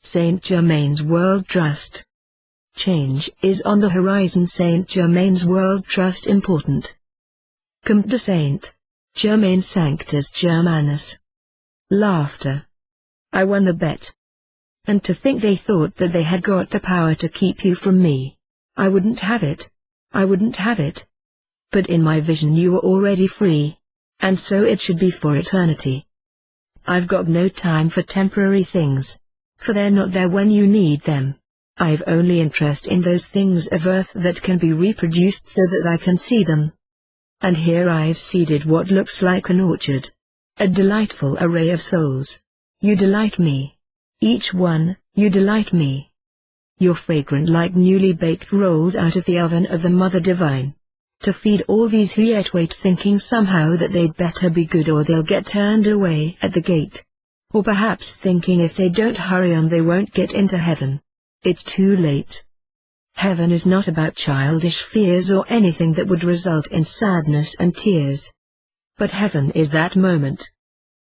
Saint Germain's World Trust. Change is on the horizon. Saint Germain's World Trust important. Comte de Saint Germain Sanctus Germanus. Laughter. I won the bet. And to think they thought that they had got the power to keep you from me. I wouldn't have it. I wouldn't have it. But in my vision you were already free. And so it should be for eternity. I've got no time for temporary things. For they're not there when you need them. I've only interest in those things of earth that can be reproduced so that I can see them. And here I've seeded what looks like an orchard. A delightful array of souls. You delight me. Each one, you delight me. You're fragrant like newly baked rolls out of the oven of the Mother Divine. To feed all these who yet wait, thinking somehow that they'd better be good or they'll get turned away at the gate. Or perhaps thinking if they don't hurry on they won't get into heaven. It's too late. Heaven is not about childish fears or anything that would result in sadness and tears. But heaven is that moment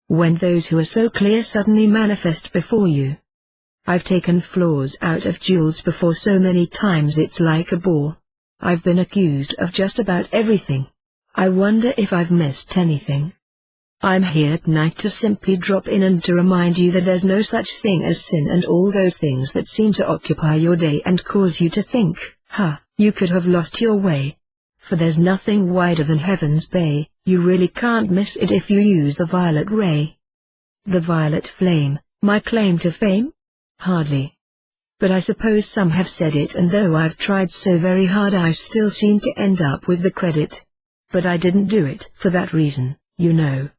when those who are so clear suddenly manifest before you. I've taken flaws out of jewels before so many times it's like a bore. I've been accused of just about everything. I wonder if I've missed anything. I'm here tonight to simply drop in and to remind you that there's no such thing as sin and all those things that seem to occupy your day and cause you to think, you could have lost your way. For there's nothing wider than heaven's bay, you really can't miss it if you use the violet ray. The violet flame, my claim to fame? Hardly. But I suppose some have said it, and though I've tried so very hard I still seem to end up with the credit. But I didn't do it for that reason, you know.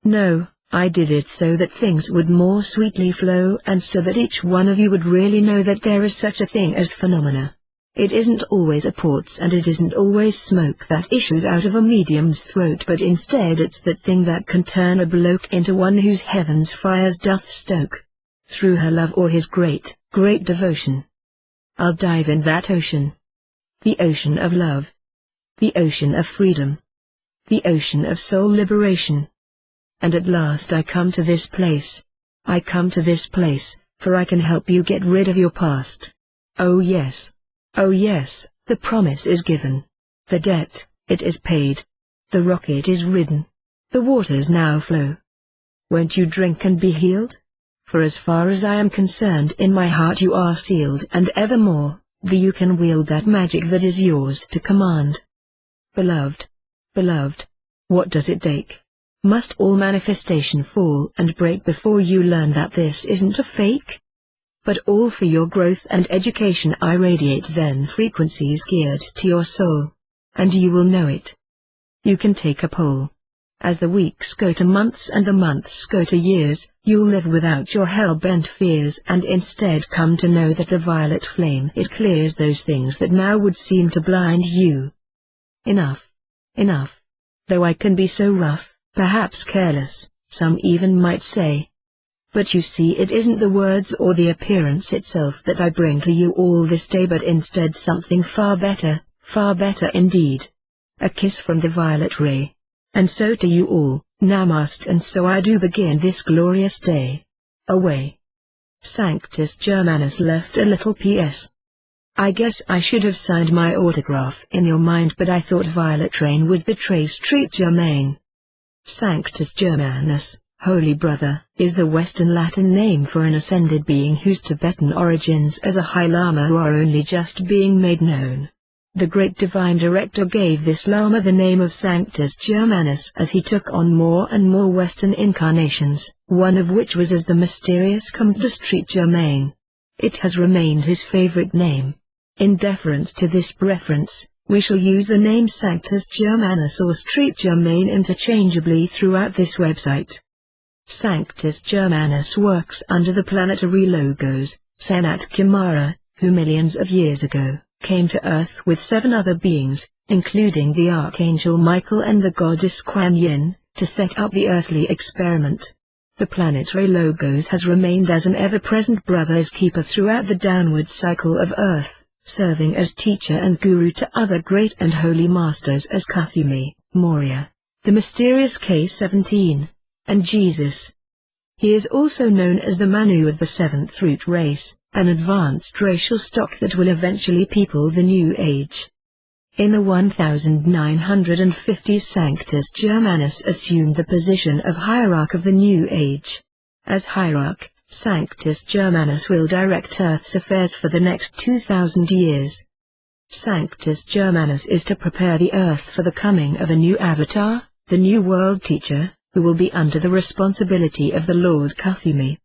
No, I did it so that things would more sweetly flow and so that each one of you would really know that there is such a thing as phenomena. It isn't always apports and it isn't always smoke that issues out of a medium's throat, but instead it's that thing that can turn a bloke into one whose heaven's fires doth stoke, through her love or his great, great devotion. I'll dive in that ocean. The ocean of love. The ocean of freedom. The ocean of soul liberation. And at last I come to this place. I come to this place, for I can help you get rid of your past. Oh yes. Oh yes, the promise is given. The debt, it is paid. The rocket is ridden. The waters now flow. Won't you drink and be healed? For as far as I am concerned, in my heart you are sealed, and evermore, you can wield that magic that is yours to command. Beloved. Beloved. What does it take? Must all manifestation fall and break before you learn that this isn't a fake? But all for your growth and education I radiate then frequencies geared to your soul. And you will know it. You can take a poll. As the weeks go to months and the months go to years, you'll live without your hell-bent fears and instead come to know that the violet flame, it clears those things that now would seem to blind you. Enough. Enough. Though I can be so rough, perhaps careless, some even might say. But you see, it isn't the words or the appearance itself that I bring to you all this day, but instead something far better indeed. A kiss from the violet ray. And so to you all, Namaste, and so I do begin this glorious day. Away. Sanctus Germanus left a little P.S. I guess I should have signed my autograph in your mind, but I thought violet rain would betray Street Germain. Sanctus Germanus, Holy Brother, is the Western Latin name for an ascended being whose Tibetan origins as a High Lama who are only just being made known. The great divine director gave this Lama the name of Sanctus Germanus as he took on more and more Western incarnations, one of which was as the mysterious Comte de Street Germain. It has remained his favorite name. In deference to this preference, we shall use the name Sanctus Germanus or Street Germain interchangeably throughout this website. Sanctus Germanus works under the planetary logos, Sanat Kumara, who millions of years ago came to Earth with 7 other beings, including the Archangel Michael and the goddess Kuan Yin, to set up the earthly experiment. The planetary logos has remained as an ever-present brother's keeper throughout the downward cycle of Earth, serving as teacher and guru to other great and holy masters as Kuthumi, Moria, the mysterious K-17, and Jesus. He is also known as the Manu of the seventh root race, an advanced racial stock that will eventually people the New Age. In the 1950s, Sanctus Germanus assumed the position of hierarch of the New Age. As hierarch, Sanctus Germanus will direct Earth's affairs for the next 2,000 years. Sanctus Germanus is to prepare the Earth for the coming of a new avatar, the New World Teacher, who will be under the responsibility of the Lord Kuthumi.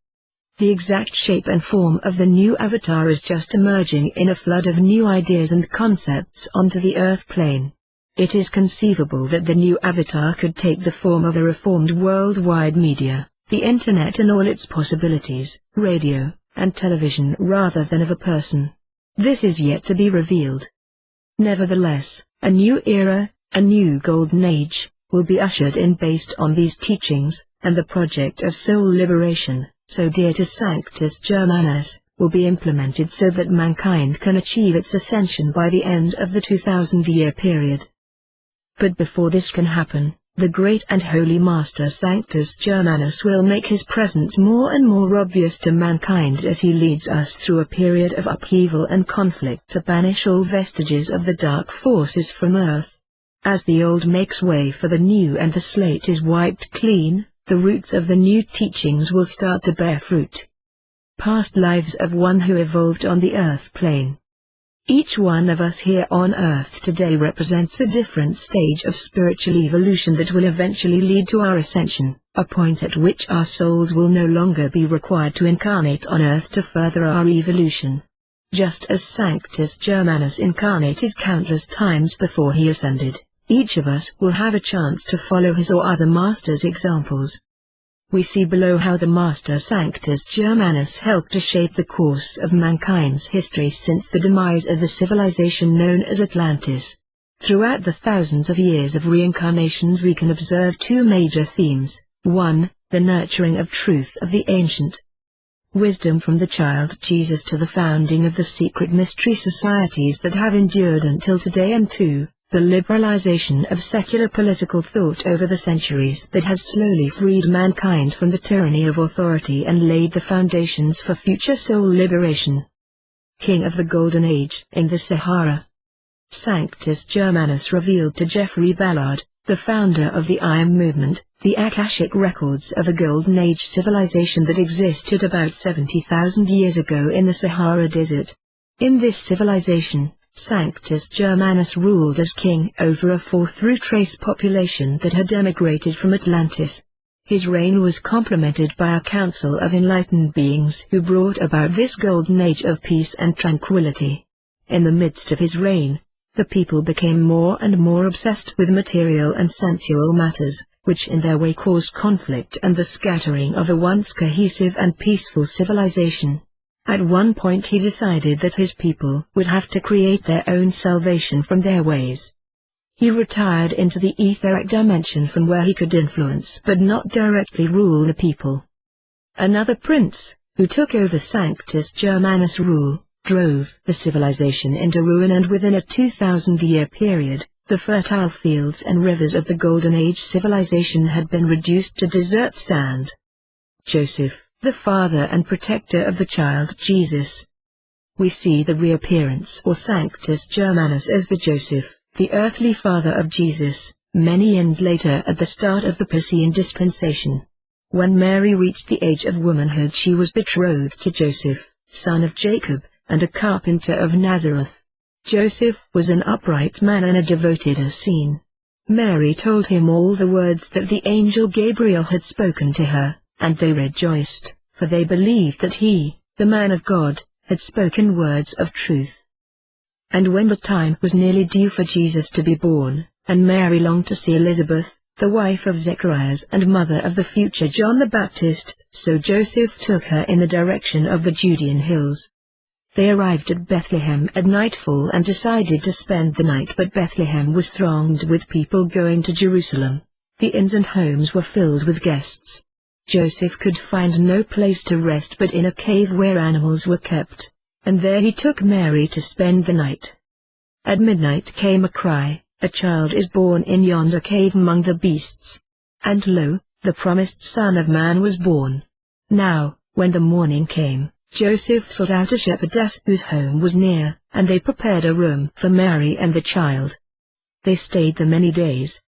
The exact shape and form of the new avatar is just emerging in a flood of new ideas and concepts onto the Earth plane. It is conceivable that the new avatar could take the form of a reformed worldwide media, the Internet and all its possibilities, radio, and television rather than of a person. This is yet to be revealed. Nevertheless, a new era, a new golden age, will be ushered in based on these teachings, and the project of soul liberation, so dear to Sanctus Germanus, will be implemented so that mankind can achieve its ascension by the end of the 2,000-year period. But before this can happen, the great and holy Master Sanctus Germanus will make his presence more and more obvious to mankind as he leads us through a period of upheaval and conflict to banish all vestiges of the dark forces from Earth. As the old makes way for the new and the slate is wiped clean, the roots of the new teachings will start to bear fruit. Past lives of one who evolved on the Earth plane. Each one of us here on Earth today represents a different stage of spiritual evolution that will eventually lead to our ascension, a point at which our souls will no longer be required to incarnate on Earth to further our evolution. Just as Sanctus Germanus incarnated countless times before he ascended, each of us will have a chance to follow his or other masters' examples. We see below how the Master Sanctus Germanus helped to shape the course of mankind's history since the demise of the civilization known as Atlantis. Throughout the thousands of years of reincarnations we can observe two major themes. 1. The nurturing of truth of the ancient wisdom from the child Jesus to the founding of the secret mystery societies that have endured until today, and 2. The liberalization of secular political thought over the centuries that has slowly freed mankind from the tyranny of authority and laid the foundations for future soul liberation. King of the Golden Age in the Sahara. Sanctus Germanus revealed to Jeffrey Ballard, the founder of the I Am movement, the Akashic records of a Golden Age civilization that existed about 70,000 years ago in the Sahara Desert. In this civilization, Sanctus Germanus ruled as king over a fourth-root race population that had emigrated from Atlantis. His reign was complemented by a council of enlightened beings who brought about this golden age of peace and tranquility. In the midst of his reign, the people became more and more obsessed with material and sensual matters, which in their way caused conflict and the scattering of a once cohesive and peaceful civilization. At one point he decided that his people would have to create their own salvation from their ways. He retired into the etheric dimension from where he could influence but not directly rule the people. Another prince, who took over Sanctus Germanus' rule, drove the civilization into ruin, and within a 2,000-year period, the fertile fields and rivers of the Golden Age civilization had been reduced to desert sand. Joseph, the father and protector of the child Jesus. We see the reappearance or Sanctus Germanus as the Joseph, the earthly father of Jesus, many years later at the start of the Piscean dispensation. When Mary reached the age of womanhood, she was betrothed to Joseph, son of Jacob, and a carpenter of Nazareth. Joseph was an upright man and a devoted Essene. Mary told him all the words that the angel Gabriel had spoken to her, and they rejoiced, for they believed that he, the man of God, had spoken words of truth. And when the time was nearly due for Jesus to be born, and Mary longed to see Elizabeth, the wife of Zacharias and mother of the future John the Baptist, so Joseph took her in the direction of the Judean hills. They arrived at Bethlehem at nightfall and decided to spend the night, but Bethlehem was thronged with people going to Jerusalem. The inns and homes were filled with guests. Joseph could find no place to rest but in a cave where animals were kept, and there he took Mary to spend the night. At midnight came a cry, "A child is born in yonder cave among the beasts." And lo, the promised Son of Man was born. Now, when the morning came, Joseph sought out a shepherdess whose home was near, and they prepared a room for Mary and the child. They stayed there many days.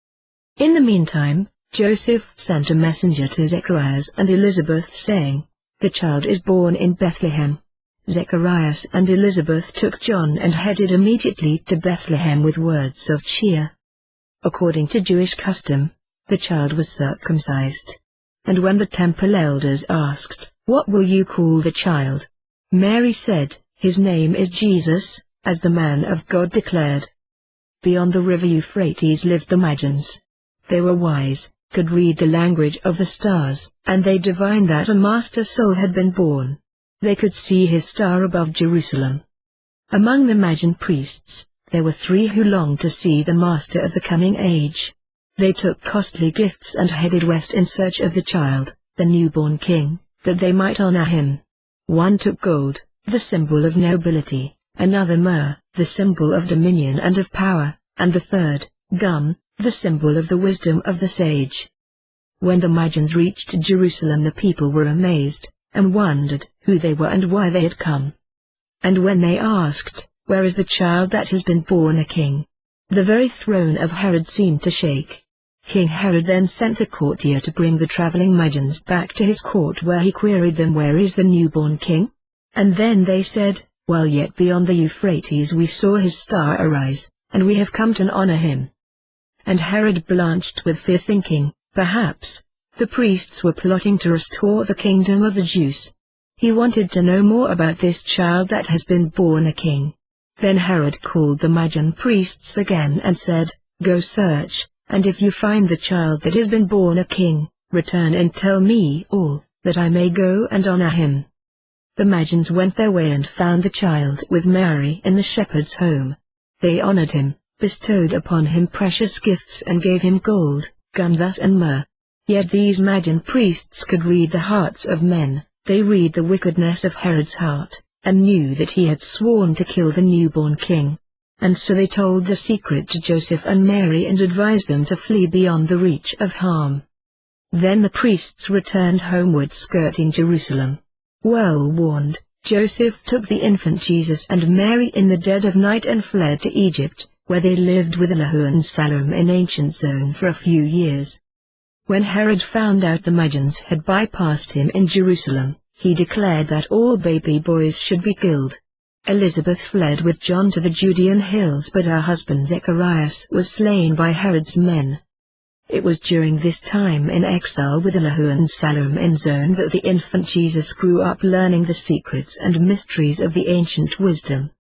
In the meantime, Joseph sent a messenger to Zacharias and Elizabeth saying, "The child is born in Bethlehem." Zacharias and Elizabeth took John and headed immediately to Bethlehem with words of cheer. According to Jewish custom, the child was circumcised. And when the temple elders asked, "What will you call the child?" Mary said, "His name is Jesus," as the man of God declared. Beyond the river Euphrates lived the Magians. They were wise, could read the language of the stars, and they divined that a master soul had been born. They could see his star above Jerusalem. Among the Magian priests, there were 3 who longed to see the master of the coming age. They took costly gifts and headed west in search of the child, the newborn king, that they might honor him. One took gold, the symbol of nobility, another myrrh, the symbol of dominion and of power, and the third, gum, the symbol of the wisdom of the sage. When the Magians reached Jerusalem, the people were amazed, and wondered who they were and why they had come. And when they asked, "Where is the child that has been born a king?" the very throne of Herod seemed to shake. King Herod then sent a courtier to bring the traveling Magians back to his court, where he queried them, "Where is the newborn king?" And then they said, "While yet beyond the Euphrates we saw his star arise, and we have come to honor him." And Herod blanched with fear, thinking, perhaps, the priests were plotting to restore the kingdom of the Jews. He wanted to know more about this child that has been born a king. Then Herod called the Magian priests again and said, "Go search, and if you find the child that has been born a king, return and tell me all, that I may go and honor him." The Magians went their way and found the child with Mary in the shepherd's home. They honored him, bestowed upon him precious gifts and gave him gold, gum and myrrh. Yet these Magian priests could read the hearts of men. They read the wickedness of Herod's heart, and knew that he had sworn to kill the newborn king. And so they told the secret to Joseph and Mary and advised them to flee beyond the reach of harm. Then the priests returned homeward, skirting Jerusalem. Well warned, Joseph took the infant Jesus and Mary in the dead of night and fled to Egypt, where they lived with Elihu and Salome in ancient Zone for a few years. When Herod found out the Magians had bypassed him in Jerusalem, he declared that all baby boys should be killed. Elizabeth fled with John to the Judean hills, but her husband Zacharias was slain by Herod's men. It was during this time in exile with Elihu and Salome in Zone that the infant Jesus grew up, learning the secrets and mysteries of the ancient wisdom.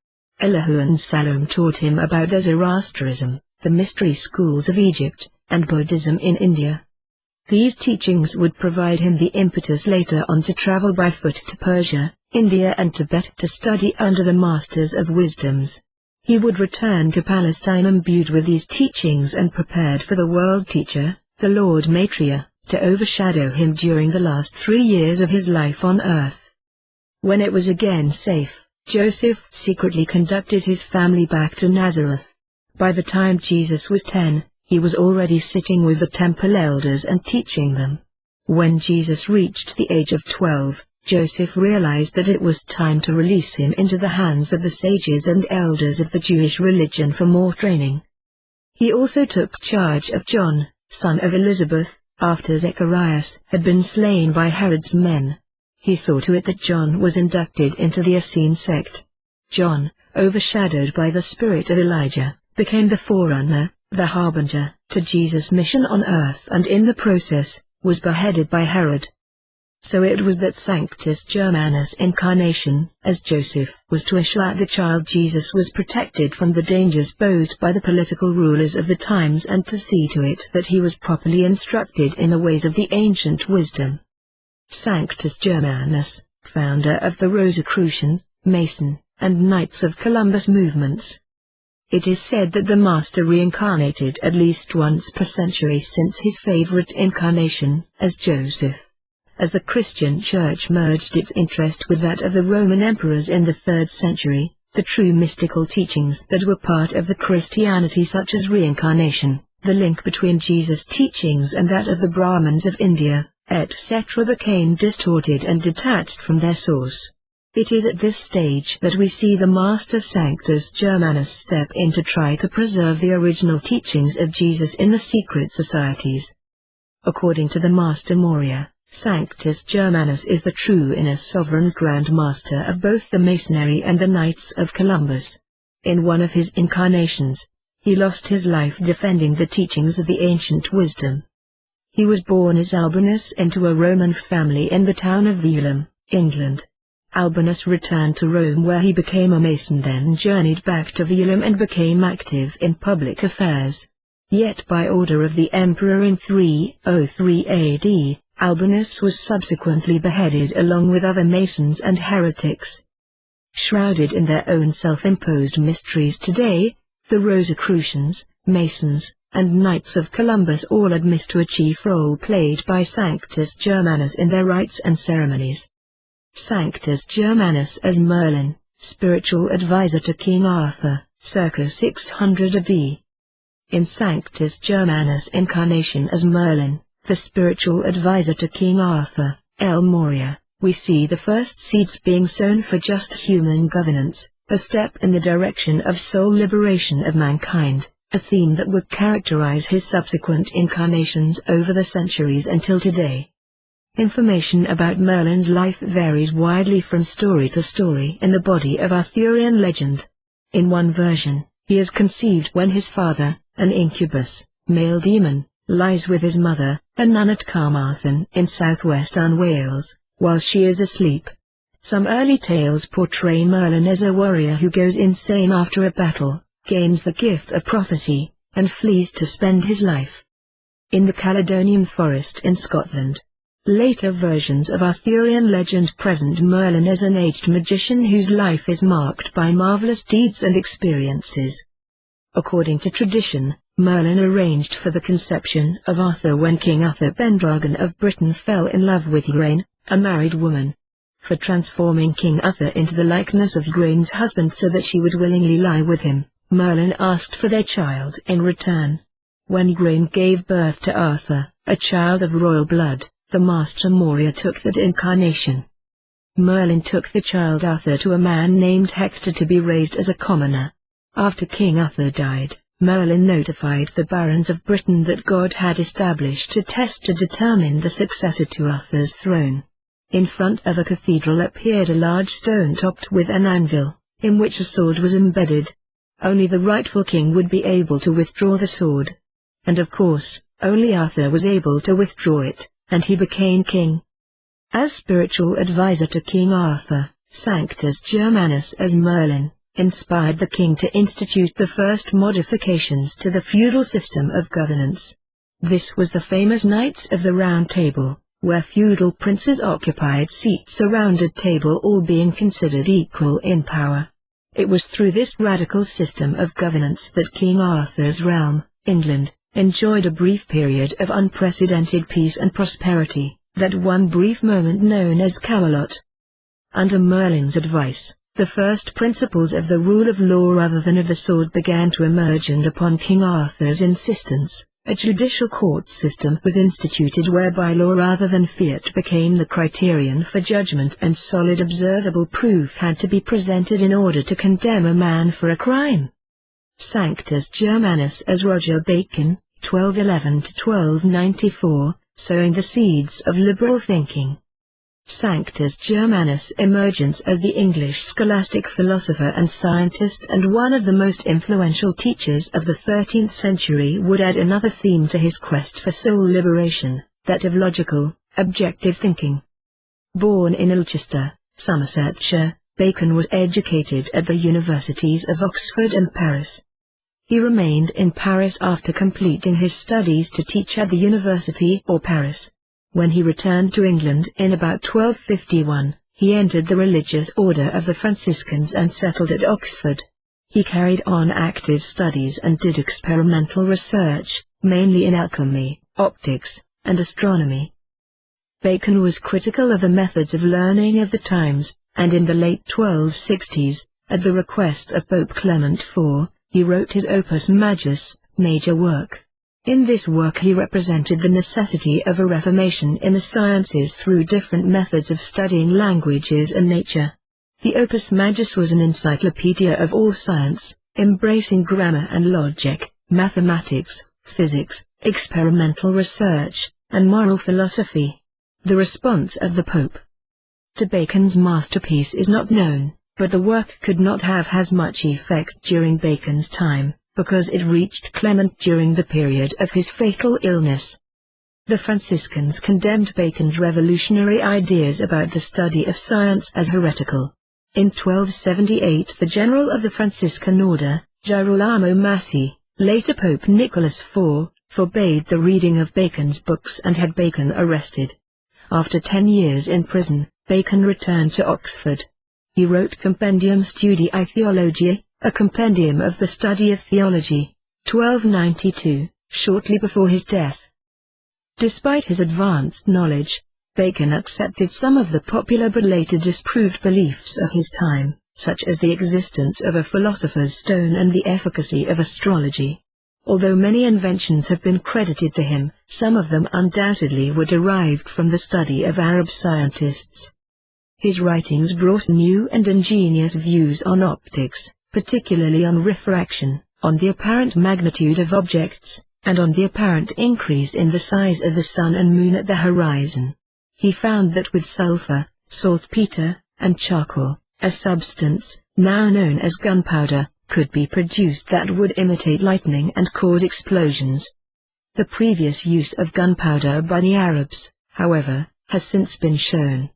Elihu and Salome taught him about Zoroastrianism, the mystery schools of Egypt, and Buddhism in India. These teachings would provide him the impetus later on to travel by foot to Persia, India and Tibet to study under the masters of wisdoms. He would return to Palestine imbued with these teachings and prepared for the world teacher, the Lord Maitreya, to overshadow him during the last 3 years of his life on earth. When it was again safe, Joseph secretly conducted his family back to Nazareth. By the time Jesus was 10, he was already sitting with the temple elders and teaching them. When Jesus reached the age of 12, Joseph realized that it was time to release him into the hands of the sages and elders of the Jewish religion for more training. He also took charge of John, son of Elizabeth, after Zacharias had been slain by Herod's men. He saw to it that John was inducted into the Essene sect. John, overshadowed by the spirit of Elijah, became the forerunner, the harbinger, to Jesus' mission on earth, and in the process, was beheaded by Herod. So it was that Sanctus Germanus' incarnation, as Joseph was to assure the child Jesus was protected from the dangers posed by the political rulers of the times, and to see to it that he was properly instructed in the ways of the ancient wisdom. Sanctus Germanus, founder of the Rosicrucian, Mason, and Knights of Columbus movements. It is said that the Master reincarnated at least once per century since his favorite incarnation, as Joseph. As the Christian Church merged its interest with that of the Roman emperors in the 3rd century, the true mystical teachings that were part of the Christianity, such as reincarnation, the link between Jesus' teachings and that of the Brahmins of India, etc. became distorted and detached from their source. It is at this stage that we see the Master Sanctus Germanus step in to try to preserve the original teachings of Jesus in the secret societies. According to the Master Moria, Sanctus Germanus is the true inner sovereign Grand Master of both the Masonry and the Knights of Columbus. In one of his incarnations, he lost his life defending the teachings of the ancient wisdom. He was born as Albinus into a Roman family in the town of Verulam, England. Albinus returned to Rome where he became a Mason, then journeyed back to Verulam and became active in public affairs. Yet by order of the emperor in 303 AD, Albinus was subsequently beheaded along with other Masons and heretics. Shrouded in their own self-imposed mysteries today, the Rosicrucians, Masons, and Knights of Columbus all admit to a chief role played by Sanctus Germanus in their rites and ceremonies. Sanctus Germanus as Merlin, spiritual advisor to King Arthur, circa 600 AD. In Sanctus Germanus' incarnation as Merlin, the spiritual advisor to King Arthur, El Moria, we see the first seeds being sown for just human governance, a step in the direction of soul liberation of mankind, a theme that would characterize his subsequent incarnations over the centuries until today. Information about Merlin's life varies widely from story to story in the body of Arthurian legend. In one version, he is conceived when his father, an incubus, male demon, lies with his mother, a nun at Carmarthen in southwestern Wales, while she is asleep. Some early tales portray Merlin as a warrior who goes insane after a battle, gains the gift of prophecy, and flees to spend his life in the Caledonian forest in Scotland. Later versions of Arthurian legend present Merlin as an aged magician whose life is marked by marvelous deeds and experiences. According to tradition, Merlin arranged for the conception of Arthur when King Uther Pendragon of Britain fell in love with Igraine, a married woman. For transforming King Uther into the likeness of Igraine's husband so that she would willingly lie with him, Merlin asked for their child in return. When Igraine gave birth to Arthur, a child of royal blood, the Master Moria took that incarnation. Merlin took the child Arthur to a man named Hector to be raised as a commoner. After King Arthur died, Merlin notified the barons of Britain that God had established a test to determine the successor to Arthur's throne. In front of a cathedral appeared a large stone topped with an anvil, in which a sword was embedded. Only the rightful king would be able to withdraw the sword. And of course, only Arthur was able to withdraw it, and he became king. As spiritual advisor to King Arthur, Sanctus Germanus as Merlin, inspired the king to institute the first modifications to the feudal system of governance. This was the famous Knights of the Round Table, where feudal princes occupied seats around a table, all being considered equal in power. It was through this radical system of governance that King Arthur's realm, England, enjoyed a brief period of unprecedented peace and prosperity, that one brief moment known as Camelot. Under Merlin's advice, the first principles of the rule of law rather than of the sword began to emerge, and upon King Arthur's insistence, a judicial court system was instituted whereby law rather than fiat became the criterion for judgment, and solid observable proof had to be presented in order to condemn a man for a crime. Sanctus Germanus as Roger Bacon, 1211–1294, sowing the seeds of liberal thinking. Sanctus Germanus' emergence as the English scholastic philosopher and scientist and one of the most influential teachers of the 13th century would add another theme to his quest for soul liberation, that of logical, objective thinking. Born in Ilchester, Somersetshire, Bacon was educated at the universities of Oxford and Paris. He remained in Paris after completing his studies to teach at the University or Paris. When he returned to England in about 1251, he entered the religious order of the Franciscans and settled at Oxford. He carried on active studies and did experimental research, mainly in alchemy, optics, and astronomy. Bacon was critical of the methods of learning of the times, and in the late 1260s, at the request of Pope Clement IV, he wrote his Opus Majus, major work. In this work he represented the necessity of a reformation in the sciences through different methods of studying languages and nature. The Opus Majus was an encyclopedia of all science, embracing grammar and logic, mathematics, physics, experimental research, and moral philosophy. The response of the Pope to Bacon's masterpiece is not known, but the work could not have as much effect during Bacon's time, because it reached Clement during the period of his fatal illness. The Franciscans condemned Bacon's revolutionary ideas about the study of science as heretical. In 1278 the general of the Franciscan order, Girolamo Massi, later Pope Nicholas IV, forbade the reading of Bacon's books and had Bacon arrested. After 10 years in prison, Bacon returned to Oxford. He wrote Compendium Studii Theologiae, a compendium of the study of theology, 1292, shortly before his death. Despite his advanced knowledge, Bacon accepted some of the popular but later disproved beliefs of his time, such as the existence of a philosopher's stone and the efficacy of astrology. Although many inventions have been credited to him, some of them undoubtedly were derived from the study of Arab scientists. His writings brought new and ingenious views on optics, particularly on refraction, on the apparent magnitude of objects, and on the apparent increase in the size of the sun and moon at the horizon. He found that with sulfur, saltpeter, and charcoal, a substance, now known as gunpowder, could be produced that would imitate lightning and cause explosions. The previous use of gunpowder by the Arabs, however, has since been shown.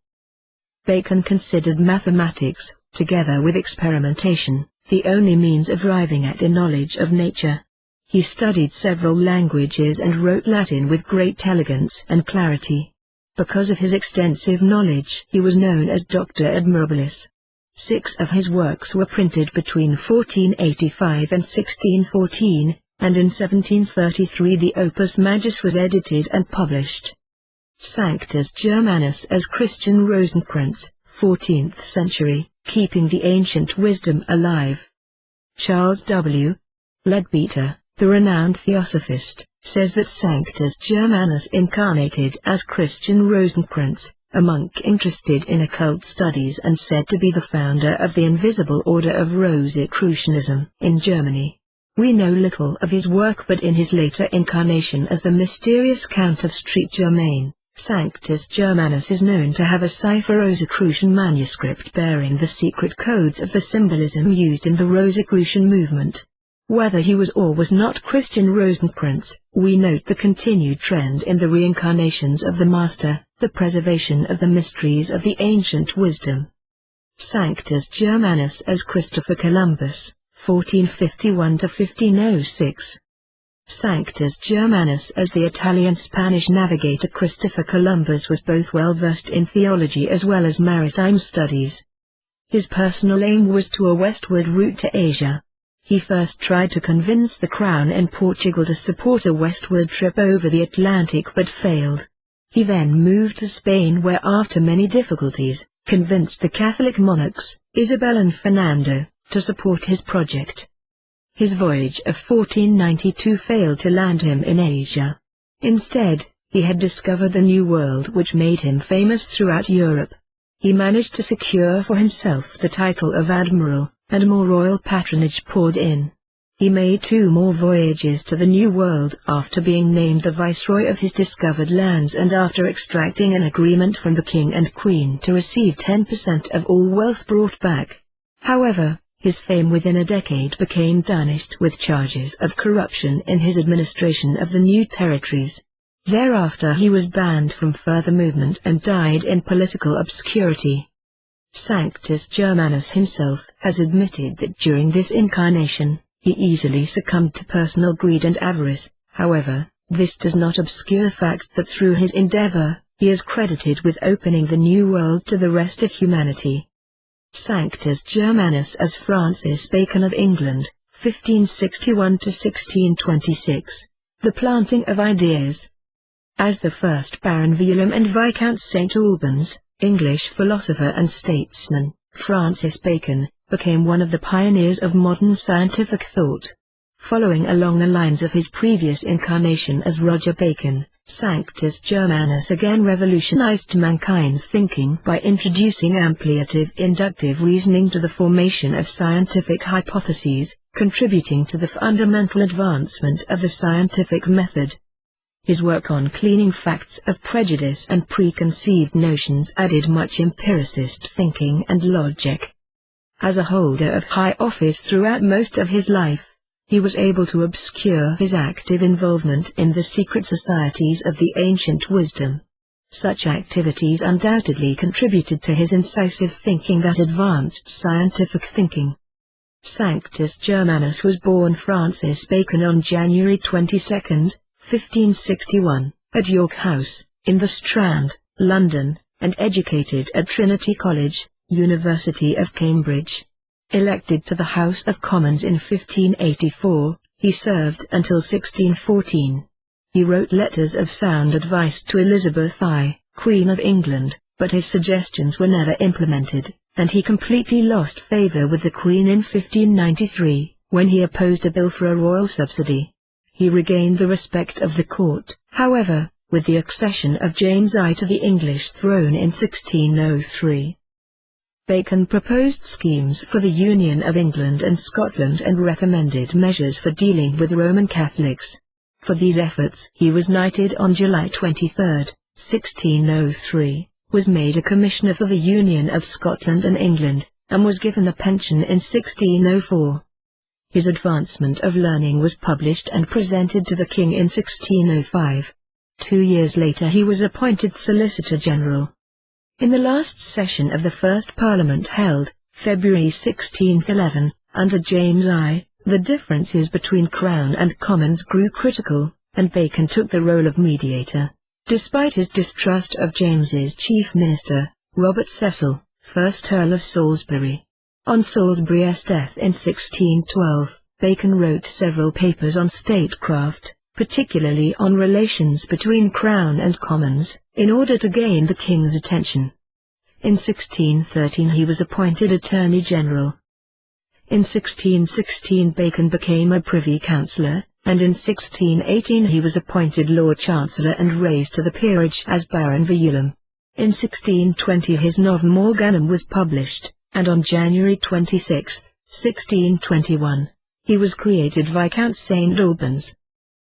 Bacon considered mathematics, together with experimentation, the only means of arriving at a knowledge of nature. He studied several languages and wrote Latin with great elegance and clarity. Because of his extensive knowledge he was known as Doctor Admirabilis. 6 of his works were printed between 1485 and 1614, and in 1733 the Opus Majus was edited and published. Sanctus Germanus as Christian Rosencrantz, 14th century, keeping the ancient wisdom alive. Charles W. Leadbeater, the renowned theosophist, says that Sanctus Germanus incarnated as Christian Rosencrantz, a monk interested in occult studies and said to be the founder of the Invisible Order of Rosicrucianism in Germany. We know little of his work, but in his later incarnation as the mysterious Count of St. Germain, Sanctus Germanus is known to have a cipher Rosicrucian manuscript bearing the secret codes of the symbolism used in the Rosicrucian movement. Whether he was or was not Christian Rosencrantz, we note the continued trend in the reincarnations of the Master, the preservation of the mysteries of the ancient wisdom. Sanctus Germanus as Christopher Columbus, 1451–1506. Sanctus Germanus as the Italian-Spanish navigator Christopher Columbus was both well versed in theology as well as maritime studies. His personal aim was to a westward route to Asia. He first tried to convince the crown in Portugal to support a westward trip over the Atlantic but failed. He then moved to Spain, where after many difficulties, convinced the Catholic monarchs, Isabel and Fernando, to support his project. His voyage of 1492 failed to land him in Asia. Instead, he had discovered the New World, which made him famous throughout Europe. He managed to secure for himself the title of admiral, and more royal patronage poured in. He made 2 more voyages to the New World after being named the viceroy of his discovered lands and after extracting an agreement from the king and queen to receive 10% of all wealth brought back. However, his fame within a decade became tarnished with charges of corruption in his administration of the new territories. Thereafter he was banned from further movement and died in political obscurity. Sanctus Germanus himself has admitted that during this incarnation, he easily succumbed to personal greed and avarice. However, this does not obscure the fact that through his endeavor, he is credited with opening the New World to the rest of humanity. Sanctus Germanus as Francis Bacon of England, 1561–1626. The planting of ideas. As the first Baron Verulam and Viscount St. Albans, English philosopher and statesman, Francis Bacon became one of the pioneers of modern scientific thought. Following along the lines of his previous incarnation as Roger Bacon, Sanctus Germanus again revolutionized mankind's thinking by introducing ampliative inductive reasoning to the formation of scientific hypotheses, contributing to the fundamental advancement of the scientific method. His work on cleaning facts of prejudice and preconceived notions added much empiricist thinking and logic. As a holder of high office throughout most of his life, he was able to obscure his active involvement in the secret societies of the ancient wisdom. Such activities undoubtedly contributed to his incisive thinking that advanced scientific thinking. Sanctus Germanus was born Francis Bacon on January 22, 1561, at York House, in the Strand, London, and educated at Trinity College, University of Cambridge. Elected to the House of Commons in 1584, he served until 1614. He wrote letters of sound advice to Elizabeth I, Queen of England, but his suggestions were never implemented, and he completely lost favour with the Queen in 1593, when he opposed a bill for a royal subsidy. He regained the respect of the court, however, with the accession of James I to the English throne in 1603. Bacon proposed schemes for the union of England and Scotland and recommended measures for dealing with Roman Catholics. For these efforts he was knighted on July 23, 1603, was made a commissioner for the union of Scotland and England, and was given a pension in 1604. His Advancement of Learning was published and presented to the king in 1605. 2 years later he was appointed Solicitor General. In the last session of the First Parliament held, February 1611, under James I, the differences between Crown and Commons grew critical, and Bacon took the role of mediator. Despite his distrust of James's chief minister, Robert Cecil, 1st Earl of Salisbury. On Salisbury's death in 1612, Bacon wrote several papers on statecraft, particularly on relations between Crown and Commons, in order to gain the king's attention. In 1613 he was appointed Attorney General. In 1616 Bacon became a Privy Councillor, and in 1618 he was appointed Lord Chancellor and raised to the peerage as Baron Verulam. In 1620 his Novum Organum was published, and on January 26, 1621, he was created Viscount St. Albans.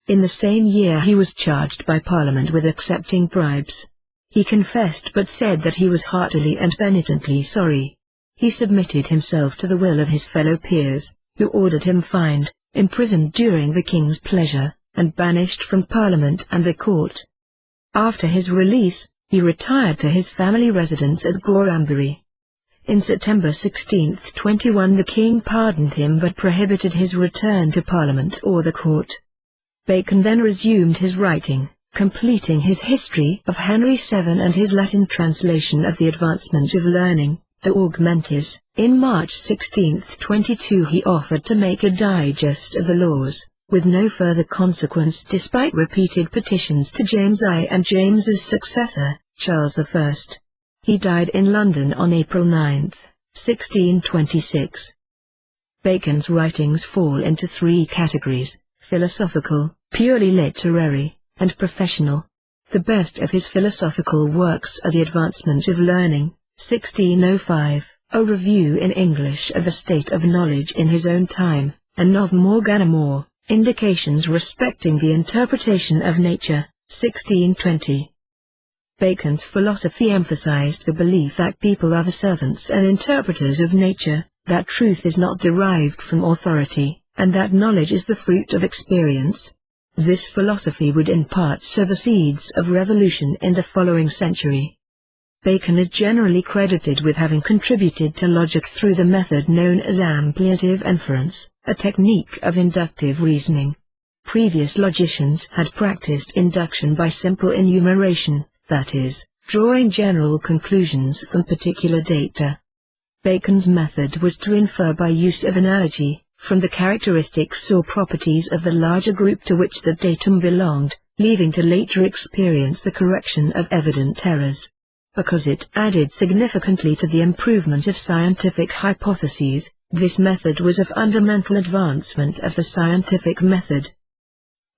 In the same year he was charged by Parliament with accepting bribes. He confessed but said that he was heartily and penitently sorry. He submitted himself to the will of his fellow peers, who ordered him fined, imprisoned during the king's pleasure, and banished from Parliament and the court. After his release, he retired to his family residence at Gorhambury. In September 1621 the king pardoned him but prohibited his return to Parliament or the court. Bacon then resumed his writing, completing his history of Henry VII and his Latin translation of the Advancement of Learning, De Augmentis. In March 1622 he offered to make a digest of the laws, with no further consequence despite repeated petitions to James I and James's successor, Charles I. He died in London on April 9, 1626. Bacon's writings fall into three categories: philosophical, purely literary, and professional. The best of his philosophical works are The Advancement of Learning, 1605, a review in English of the state of knowledge in his own time, and Novum Organum, Indications Respecting the Interpretation of Nature, 1620. Bacon's philosophy emphasized the belief that people are the servants and interpreters of nature, that truth is not derived from authority, and that knowledge is the fruit of experience. This philosophy would in part sow the seeds of revolution in the following century. Bacon is generally credited with having contributed to logic through the method known as ampliative inference, a technique of inductive reasoning. Previous logicians had practiced induction by simple enumeration, that is, drawing general conclusions from particular data. Bacon's method was to infer by use of analogy, from the characteristics or properties of the larger group to which the datum belonged, leaving to later experience the correction of evident errors. Because it added significantly to the improvement of scientific hypotheses, This method was a fundamental advancement of the scientific method.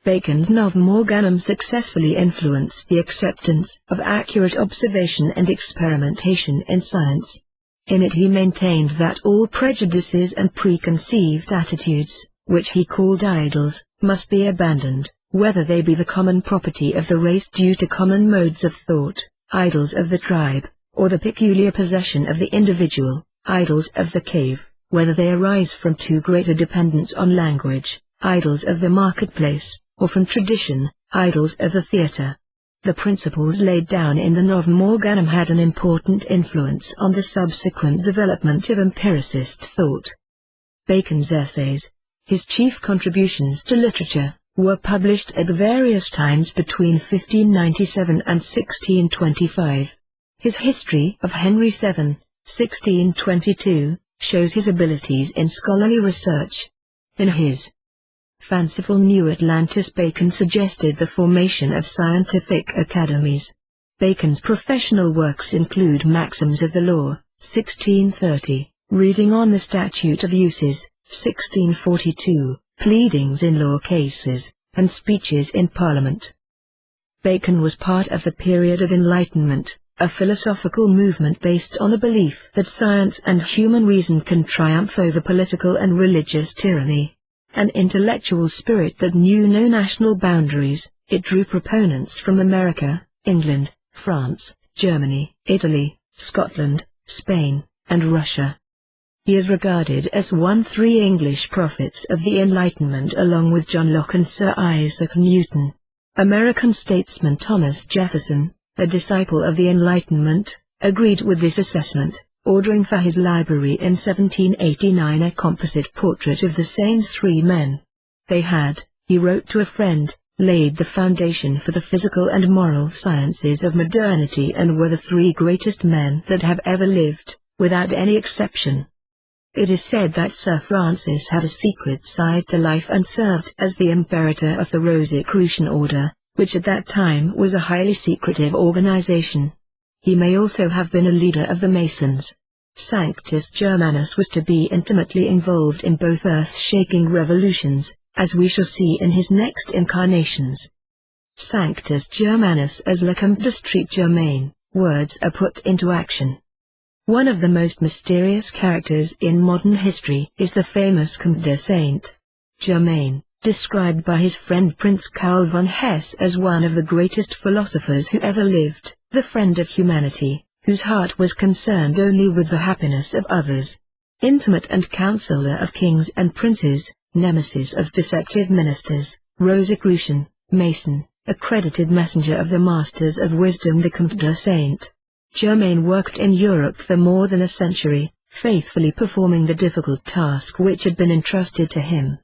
Bacon's Novum Organum successfully influenced the acceptance of accurate observation and experimentation in science. In it he maintained that all prejudices and preconceived attitudes, which he called idols, must be abandoned, whether they be the common property of the race due to common modes of thought, idols of the tribe, or the peculiar possession of the individual, idols of the cave, whether they arise from too great a dependence on language, idols of the marketplace, or from tradition, idols of the theatre. The principles laid down in the Novum Organum had an important influence on the subsequent development of empiricist thought. Bacon's essays, his chief contributions to literature, were published at various times between 1597 and 1625. His History of Henry VII, 1622, shows his abilities in scholarly research. In his fanciful New Atlantis, Bacon suggested the formation of scientific academies. Bacon's professional works include Maxims of the Law, 1630, Reading on the Statute of Uses, 1642, Pleadings in Law Cases, and Speeches in Parliament. Bacon was part of the period of Enlightenment, a philosophical movement based on the belief that science and human reason can triumph over political and religious tyranny. An intellectual spirit that knew no national boundaries, it drew proponents from America, England, France, Germany, Italy, Scotland, Spain, and Russia. He is regarded as three English prophets of the Enlightenment along with John Locke and Sir Isaac Newton. American statesman Thomas Jefferson, a disciple of the Enlightenment, agreed with this assessment, ordering for his library in 1789 a composite portrait of the same three men. They had, he wrote to a friend, laid the foundation for the physical and moral sciences of modernity and were the three greatest men that have ever lived, without any exception. It is said that Sir Francis had a secret side to life and served as the Imperator of the Rosicrucian Order, which at that time was a highly secretive organization. He may also have been a leader of the Masons. Sanctus Germanus was to be intimately involved in both earth-shaking revolutions, as we shall see in his next incarnations. Sanctus Germanus as Le Comte de St. Germain, words are put into action. One of the most mysterious characters in modern history is the famous Comte de St. Germain, described by his friend Prince Karl von Hesse as one of the greatest philosophers who ever lived, the friend of humanity, whose heart was concerned only with the happiness of others. Intimate and counselor of kings and princes, nemesis of deceptive ministers, Rosicrucian, Mason, accredited messenger of the masters of wisdom, the Comte de St. Germain worked in Europe for more than a century, faithfully performing the difficult task which had been entrusted to him.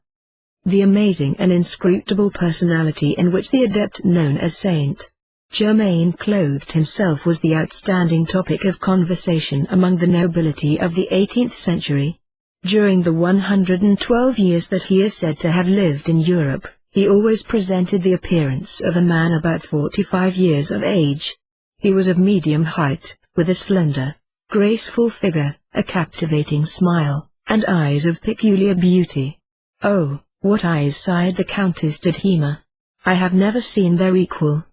The amazing and inscrutable personality in which the adept known as Saint Germain clothed himself was the outstanding topic of conversation among the nobility of the 18th century. During the 112 years that he is said to have lived in Europe, he always presented the appearance of a man about 45 years of age. He was of medium height, with a slender, graceful figure, a captivating smile, and eyes of peculiar beauty. "Oh, what eyes!" sighed the Countess de Hema. "I have never seen their equal."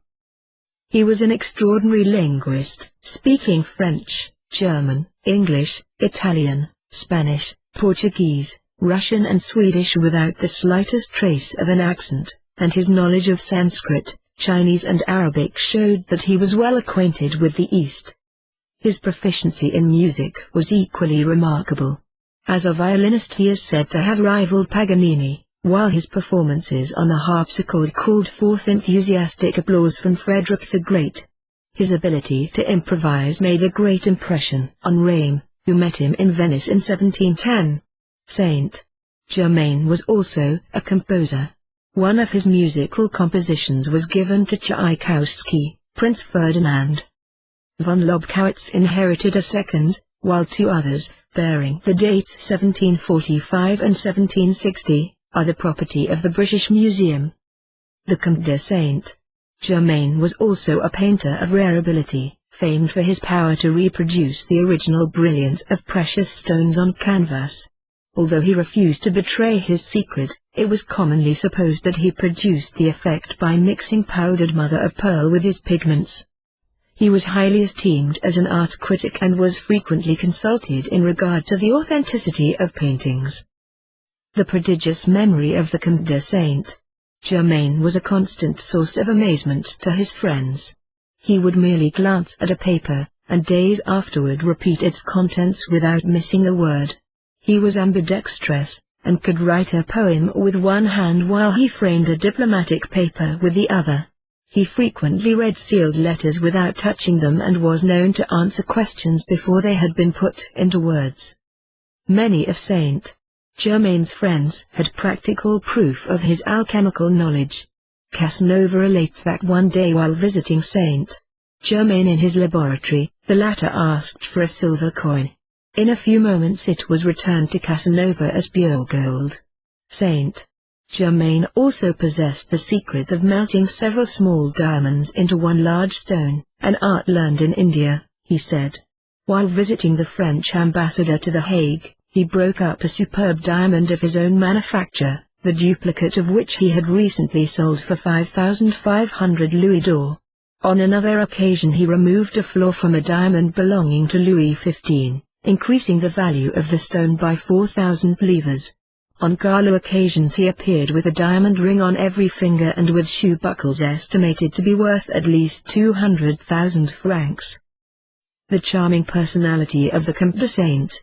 He was an extraordinary linguist, speaking French, German, English, Italian, Spanish, Portuguese, Russian and Swedish without the slightest trace of an accent, and his knowledge of Sanskrit, Chinese and Arabic showed that he was well acquainted with the East. His proficiency in music was equally remarkable. As a violinist he is said to have rivaled Paganini, while his performances on the harpsichord called forth enthusiastic applause from Frederick the Great. His ability to improvise made a great impression on Reim, who met him in Venice in 1710. Saint Germain was also a composer. One of his musical compositions was given to Tchaikovsky. Prince Ferdinand von Lobkowitz inherited a second, while two others, bearing the dates 1745 and 1760, are the property of the British Museum. The Comte de St. Germain was also a painter of rare ability, famed for his power to reproduce the original brilliance of precious stones on canvas. Although he refused to betray his secret, it was commonly supposed that he produced the effect by mixing powdered mother-of-pearl with his pigments. He was highly esteemed as an art critic and was frequently consulted in regard to the authenticity of paintings. The prodigious memory of the Comte de Saint Germain was a constant source of amazement to his friends. He would merely glance at a paper, and days afterward repeat its contents without missing a word. He was ambidextrous, and could write a poem with one hand while he framed a diplomatic paper with the other. He frequently read sealed letters without touching them and was known to answer questions before they had been put into words. Many of Saint Germain's friends had practical proof of his alchemical knowledge. Casanova relates that one day while visiting Saint Germain in his laboratory, the latter asked for a silver coin. In a few moments it was returned to Casanova as pure gold. Saint Germain also possessed the secret of melting several small diamonds into one large stone, an art learned in India, he said. While visiting the French ambassador to The Hague, he broke up a superb diamond of his own manufacture, the duplicate of which he had recently sold for 5,500 louis d'or. On another occasion he removed a flaw from a diamond belonging to Louis XV, increasing the value of the stone by 4,000 livres. On gala occasions he appeared with a diamond ring on every finger and with shoe buckles estimated to be worth at least 200,000 francs. The charming personality of the Comte de Saint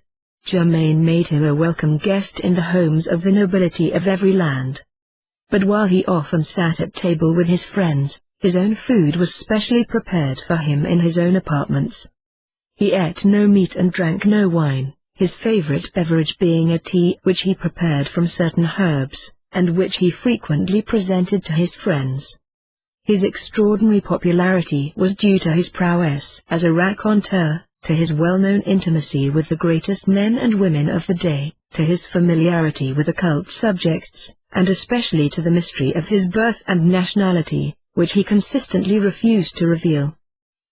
Germain made him a welcome guest in the homes of the nobility of every land. But while he often sat at table with his friends, his own food was specially prepared for him in his own apartments. He ate no meat and drank no wine, his favorite beverage being a tea which he prepared from certain herbs, and which he frequently presented to his friends. His extraordinary popularity was due to his prowess as a raconteur, to his well-known intimacy with the greatest men and women of the day, to his familiarity with occult subjects, and especially to the mystery of his birth and nationality, which he consistently refused to reveal.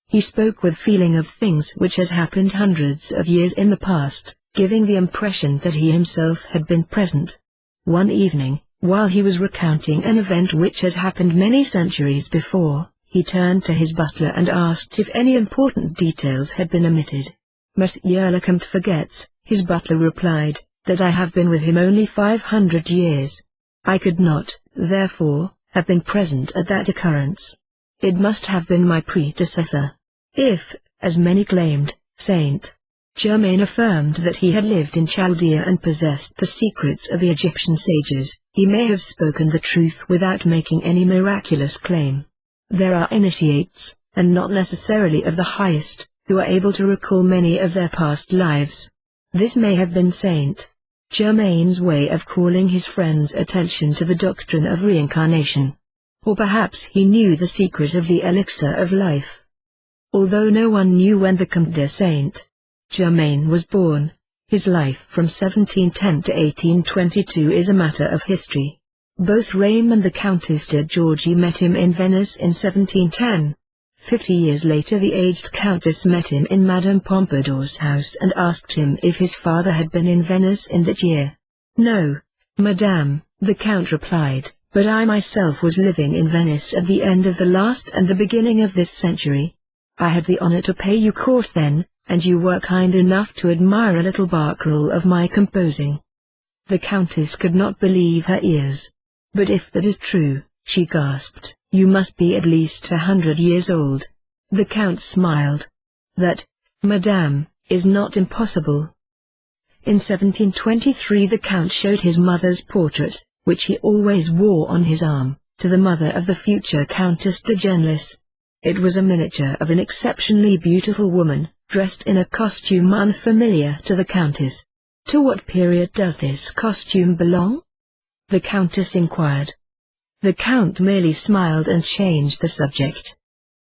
He spoke with feeling of things which had happened hundreds of years in the past, giving the impression that he himself had been present. One evening, while he was recounting an event which had happened many centuries before, he turned to his butler and asked if any important details had been omitted. "Monsieur le Comte forgets," his butler replied, "that I have been with him only 500 years. I could not, therefore, have been present at that occurrence. It must have been my predecessor." If, as many claimed, Saint Germain affirmed that he had lived in Chaldea and possessed the secrets of the Egyptian sages, he may have spoken the truth without making any miraculous claim. There are initiates, and not necessarily of the highest, who are able to recall many of their past lives. This may have been Saint Germain's way of calling his friends' attention to the doctrine of reincarnation. Or perhaps he knew the secret of the elixir of life. Although no one knew when the Comte de Saint Germain was born, his life from 1710 to 1822 is a matter of history. Both Raymond and the Countess de Giorgi met him in Venice in 1710. 50 years later the aged Countess met him in Madame Pompadour's house and asked him if his father had been in Venice in that year. "No, Madame," the Count replied, "but I myself was living in Venice at the end of the last and the beginning of this century. I had the honor to pay you court then, and you were kind enough to admire a little barcarolle of my composing." The Countess could not believe her ears. "But if that is true," she gasped, "you must be at least 100 years old." The Count smiled. "That, Madame, is not impossible." In 1723 the Count showed his mother's portrait, which he always wore on his arm, to the mother of the future Countess de Genlis. It was a miniature of an exceptionally beautiful woman, dressed in a costume unfamiliar to the Countess. "To what period does this costume belong?" the Countess inquired. The Count merely smiled and changed the subject.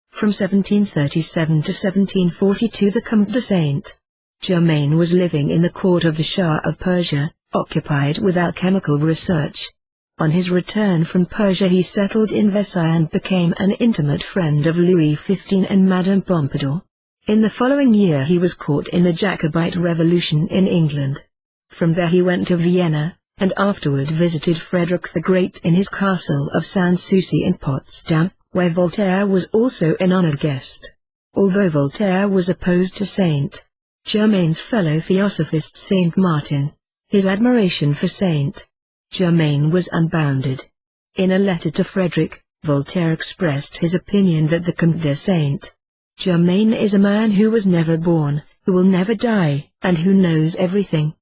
From 1737 to 1742 the Comte de Saint Germain was living in the court of the Shah of Persia, occupied with alchemical research. On his return from Persia he settled in Versailles and became an intimate friend of Louis XV and Madame Pompadour. In the following year he was caught in the Jacobite Revolution in England. From there he went to Vienna, and afterward visited Frederick the Great in his castle of Sanssouci in Potsdam, where Voltaire was also an honored guest. Although Voltaire was opposed to Saint Germain's fellow theosophist Saint Martin, his admiration for Saint Germain was unbounded. In a letter to Frederick, Voltaire expressed his opinion that the Comte de Saint Germain is a man who was never born, who will never die, and who knows everything.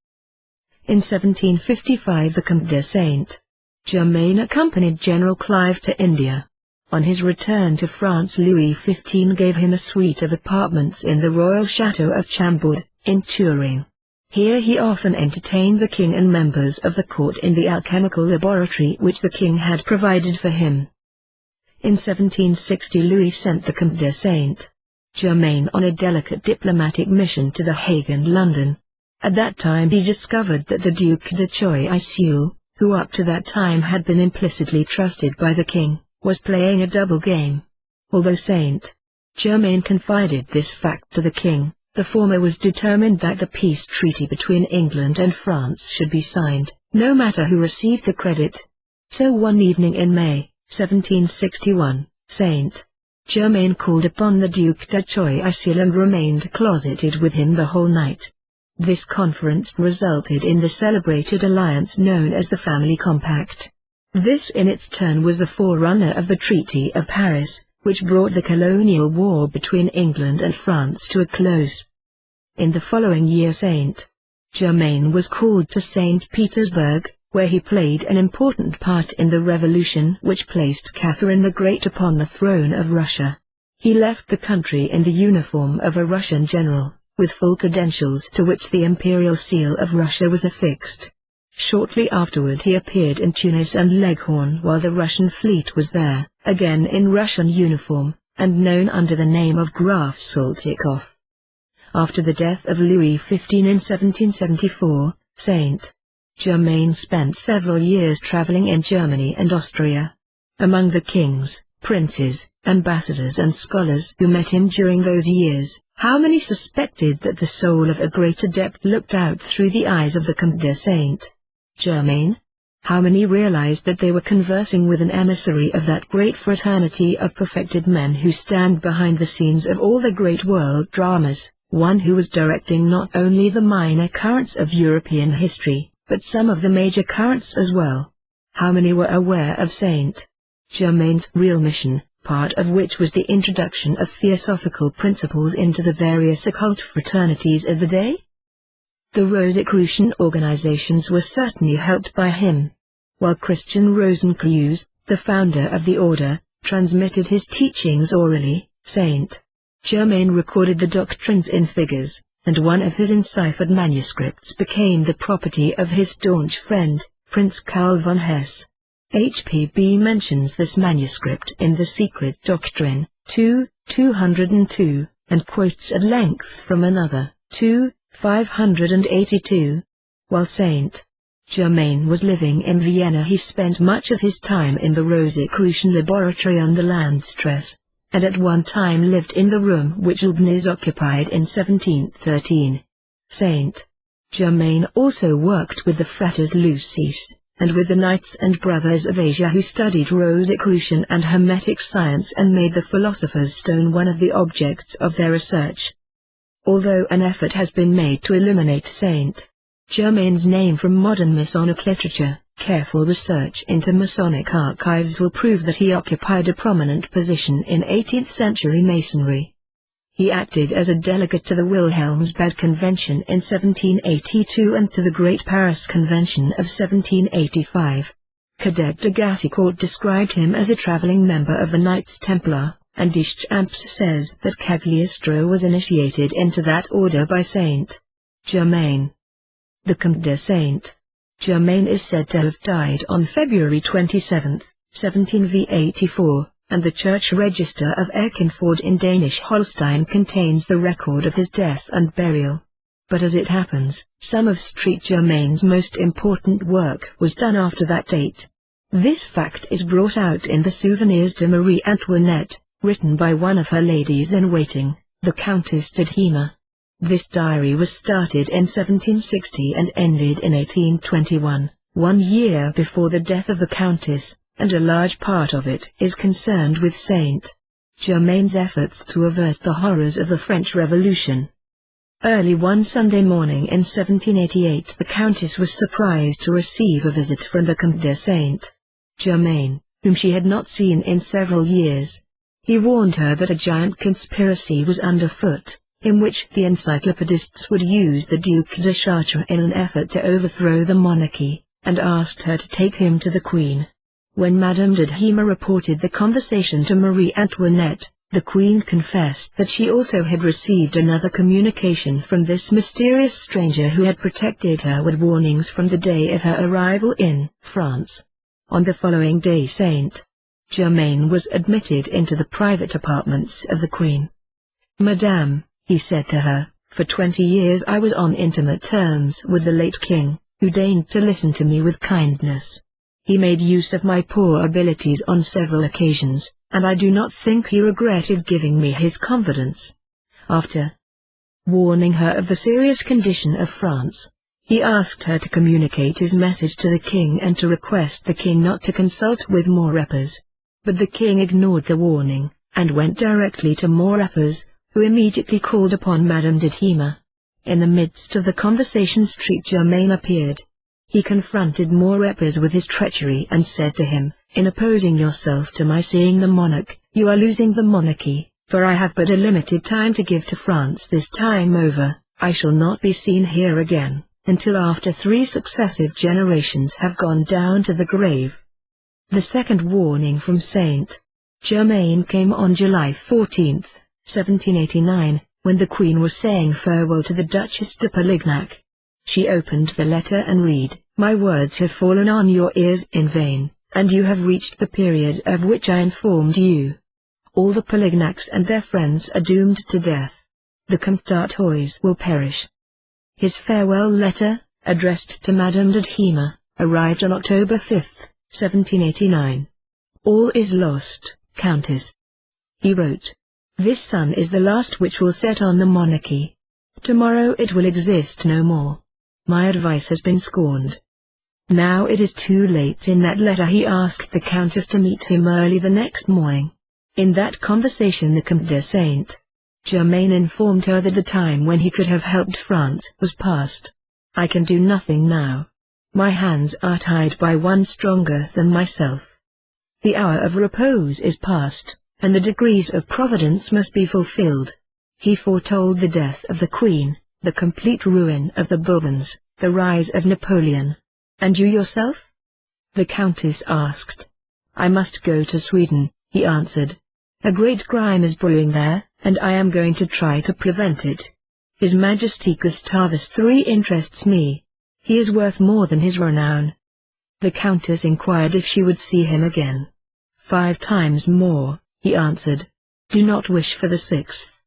In 1755 the Comte de Saint Germain accompanied General Clive to India. On his return to France, Louis XV gave him a suite of apartments in the royal chateau of Chambord, in Turin. Here he often entertained the king and members of the court in the alchemical laboratory which the king had provided for him. In 1760 Louis sent the Comte de Saint Germain on a delicate diplomatic mission to The Hague and London. At that time he discovered that the Duc de Choiseul, who up to that time had been implicitly trusted by the king, was playing a double game. Although Saint Germain confided this fact to the king, the former was determined that the peace treaty between England and France should be signed, no matter who received the credit. So one evening in May, 1761, Saint Germain called upon the Duc de Choiseul and remained closeted with him the whole night. This conference resulted in the celebrated alliance known as the Family Compact. This in its turn was the forerunner of the Treaty of Paris, which brought the colonial war between England and France to a close. In the following year Saint Germain was called to St. Petersburg, where he played an important part in the revolution which placed Catherine the Great upon the throne of Russia. He left the country in the uniform of a Russian general, with full credentials to which the imperial seal of Russia was affixed. Shortly afterward he appeared in Tunis and Leghorn while the Russian fleet was there, again in Russian uniform, and known under the name of Graf Saltykov. After the death of Louis XV in 1774, Saint Germain spent several years traveling in Germany and Austria. Among the kings, princes, ambassadors and scholars who met him during those years, how many suspected that the soul of a great adept looked out through the eyes of the Comte de Saint Germain? How many realized that they were conversing with an emissary of that great fraternity of perfected men who stand behind the scenes of all the great world dramas, one who was directing not only the minor currents of European history, but some of the major currents as well? How many were aware of Saint Germain's real mission, part of which was the introduction of theosophical principles into the various occult fraternities of the day? The Rosicrucian organizations were certainly helped by him. While Christian Rosenkreuz, the founder of the order, transmitted his teachings orally, Saint Germain recorded the doctrines in figures, and one of his enciphered manuscripts became the property of his staunch friend, Prince Karl von Hesse. HPB mentions this manuscript in The Secret Doctrine, 202, and quotes at length from another, 582. While Saint Germain was living in Vienna he spent much of his time in the Rosicrucian laboratory on the Landstrasse, and at one time lived in the room which Leibniz occupied in 1713. Saint Germain also worked with the Fratres Lucis, and with the Knights and Brothers of Asia who studied Rosicrucian and Hermetic science and made the Philosopher's Stone one of the objects of their research. Although an effort has been made to eliminate Saint Germain's name from modern Masonic literature, careful research into Masonic archives will prove that he occupied a prominent position in 18th-century Masonry. He acted as a delegate to the Wilhelmsbad Convention in 1782 and to the Great Paris Convention of 1785. Cadet de Gassicourt described him as a traveling member of the Knights Templar, and Deschamps says that Cagliostro was initiated into that order by Saint Germain. The Comte de Saint Germain is said to have died on February 27, 1784, and the church register of Erkenford in Danish Holstein contains the record of his death and burial. But as it happens, some of Saint Germain's most important work was done after that date. This fact is brought out in the Souvenirs de Marie Antoinette, written by one of her ladies-in-waiting, the Countess d'Edhema. This diary was started in 1760 and ended in 1821, 1 year before the death of the Countess, and a large part of it is concerned with Saint Germain's efforts to avert the horrors of the French Revolution. Early one Sunday morning in 1788 the Countess was surprised to receive a visit from the Comte de Saint Germain, whom she had not seen in several years. He warned her that a giant conspiracy was underfoot, in which the encyclopedists would use the Duc de Chartres in an effort to overthrow the monarchy, and asked her to take him to the Queen. When Madame de Hima reported the conversation to Marie Antoinette, the Queen confessed that she also had received another communication from this mysterious stranger who had protected her with warnings from the day of her arrival in France. On the following day Saint Germain was admitted into the private apartments of the Queen. "Madame," he said to her, "for 20 years I was on intimate terms with the late king, who deigned to listen to me with kindness. He made use of my poor abilities on several occasions, and I do not think he regretted giving me his confidence." After warning her of the serious condition of France, he asked her to communicate his message to the king and to request the king not to consult with Maurepas. But the king ignored the warning, and went directly to Maurepas, who immediately called upon Madame de Hima. In the midst of the conversation Saint Germain appeared. He confronted Maurepas with his treachery and said to him, "In opposing yourself to my seeing the monarch, you are losing the monarchy, for I have but a limited time to give to France. This time over, I shall not be seen here again, until after 3 successive generations have gone down to the grave." The second warning from Saint Germain came on July 14, 1789, when the Queen was saying farewell to the Duchess de Polignac. She opened the letter and read, "My words have fallen on your ears in vain, and you have reached the period of which I informed you. All the Polignacs and their friends are doomed to death. The Comte d'Artois will perish." His farewell letter, addressed to Madame de Hima, arrived on October 5, 1789. "All is lost, Countess," he wrote. "This sun is the last which will set on the monarchy. Tomorrow it will exist no more. My advice has been scorned. Now it is too late." In that letter he asked the Countess to meet him early the next morning. In that conversation the Comte de Saint Germain informed her that the time when he could have helped France was past. "I can do nothing now. My hands are tied by one stronger than myself. The hour of repose is past, and the decrees of Providence must be fulfilled." He foretold the death of the Queen, the complete ruin of the Bourbons, the rise of Napoleon. "And you yourself?" the Countess asked. "I must go to Sweden," he answered. "A great crime is brewing there, and I am going to try to prevent it. His Majesty Gustavus III interests me. He is worth more than his renown." The Countess inquired if she would see him again. 5 times more, he answered. "Do not wish for the 6th."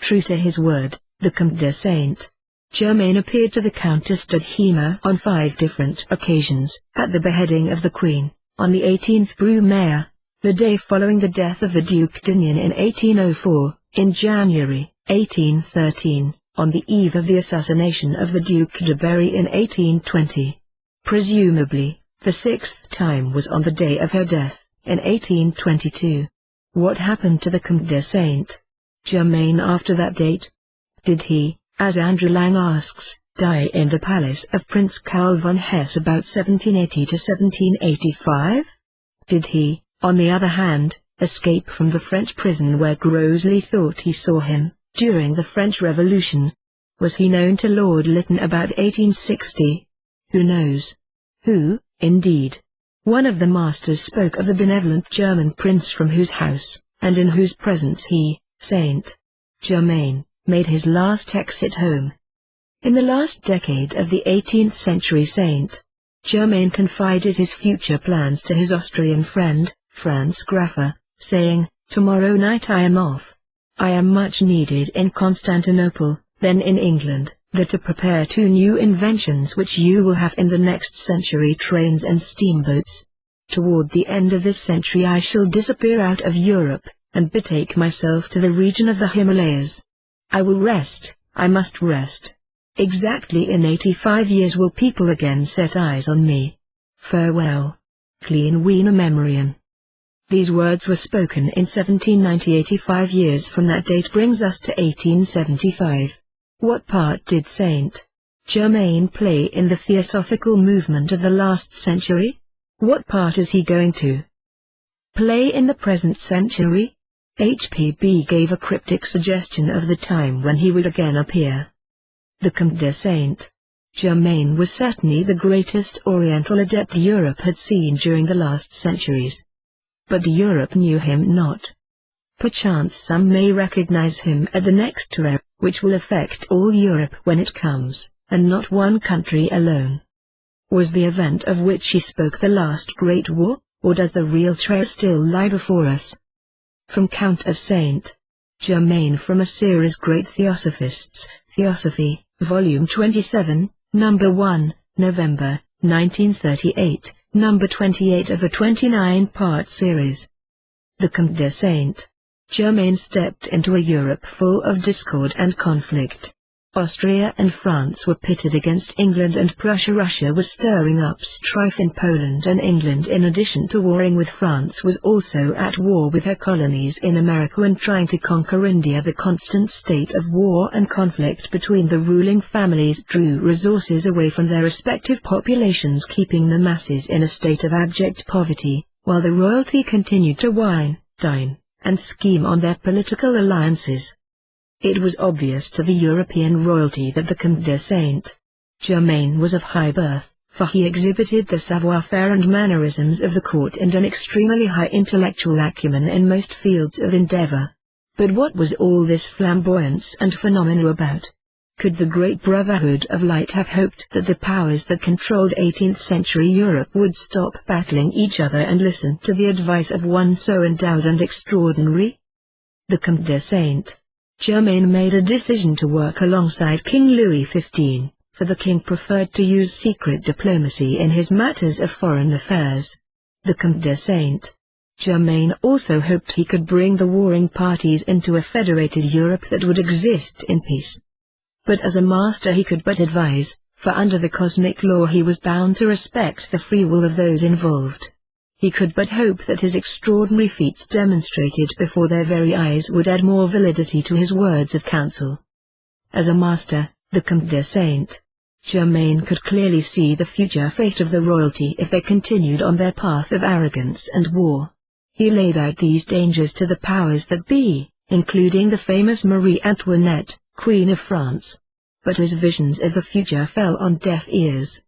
True to his word, the Comte de Saint Germain appeared to the Countess de Hima on 5 different occasions, at the beheading of the Queen, on the 18th Brumaire, the day following the death of the Duc d'Enghien in 1804, in January, 1813, on the eve of the assassination of the Duc de Berry in 1820. Presumably, the 6th time was on the day of her death, in 1822. What happened to the Comte de Saint Germain after that date? Did he, as Andrew Lang asks, die in the palace of Prince Karl von Hesse about 1780 to 1785? Did he, on the other hand, escape from the French prison where Grosley thought he saw him, during the French Revolution? Was he known to Lord Lytton about 1860? Who knows? Who, indeed? One of the masters spoke of the benevolent German prince from whose house, and in whose presence he, Saint Germain, made his last exit home. In the last decade of the 18th century Saint Germain confided his future plans to his Austrian friend, Franz Graffa, saying, "Tomorrow night I am off. I am much needed in Constantinople, then in England, there to prepare 2 new inventions which you will have in the next century: trains and steamboats. Toward the end of this century I shall disappear out of Europe, and betake myself to the region of the Himalayas. I will rest, I must rest. Exactly in 85 years will people again set eyes on me. Farewell. Clean Wiener Memorian. These words were spoken in 1790. 85 years from that date brings us to 1875. What part did Saint Germain play in the theosophical movement of the last century? What part is he going to play in the present century? HPB gave a cryptic suggestion of the time when he would again appear. The Comte de Saint Germain was certainly the greatest Oriental adept Europe had seen during the last centuries. But Europe knew him not. Perchance some may recognize him at the next era, which will affect all Europe when it comes, and not one country alone. Was the event of which he spoke the last great war, or does the real trail still lie before us? From Count of Saint Germain, from a series Great Theosophists, Theosophy, Volume 27, Number 1, November, 1938, Number 28 of a 29-part series. The Comte de Saint Germain stepped into a Europe full of discord and conflict. Austria and France were pitted against England and Prussia. Russia was stirring up strife in Poland, and England, in addition to warring with France, was also at war with her colonies in America and trying to conquer India. The constant state of war and conflict between the ruling families drew resources away from their respective populations, keeping the masses in a state of abject poverty, while the royalty continued to wine, dine, and scheme on their political alliances. It was obvious to the European royalty that the Comte de Saint Germain was of high birth, for he exhibited the savoir-faire and mannerisms of the court and an extremely high intellectual acumen in most fields of endeavor. But what was all this flamboyance and phenomena about? Could the great Brotherhood of Light have hoped that the powers that controlled 18th century Europe would stop battling each other and listen to the advice of one so endowed and extraordinary? The Comte de Saint Germain made a decision to work alongside King Louis XV, for the king preferred to use secret diplomacy in his matters of foreign affairs. The Comte de Saint Germain also hoped he could bring the warring parties into a federated Europe that would exist in peace. But as a master he could but advise, for under the cosmic law he was bound to respect the free will of those involved. He could but hope that his extraordinary feats demonstrated before their very eyes would add more validity to his words of counsel. As a master, the Comte de Saint Germain could clearly see the future fate of the royalty if they continued on their path of arrogance and war. He laid out these dangers to the powers that be, including the famous Marie Antoinette, Queen of France. But his visions of the future fell on deaf ears.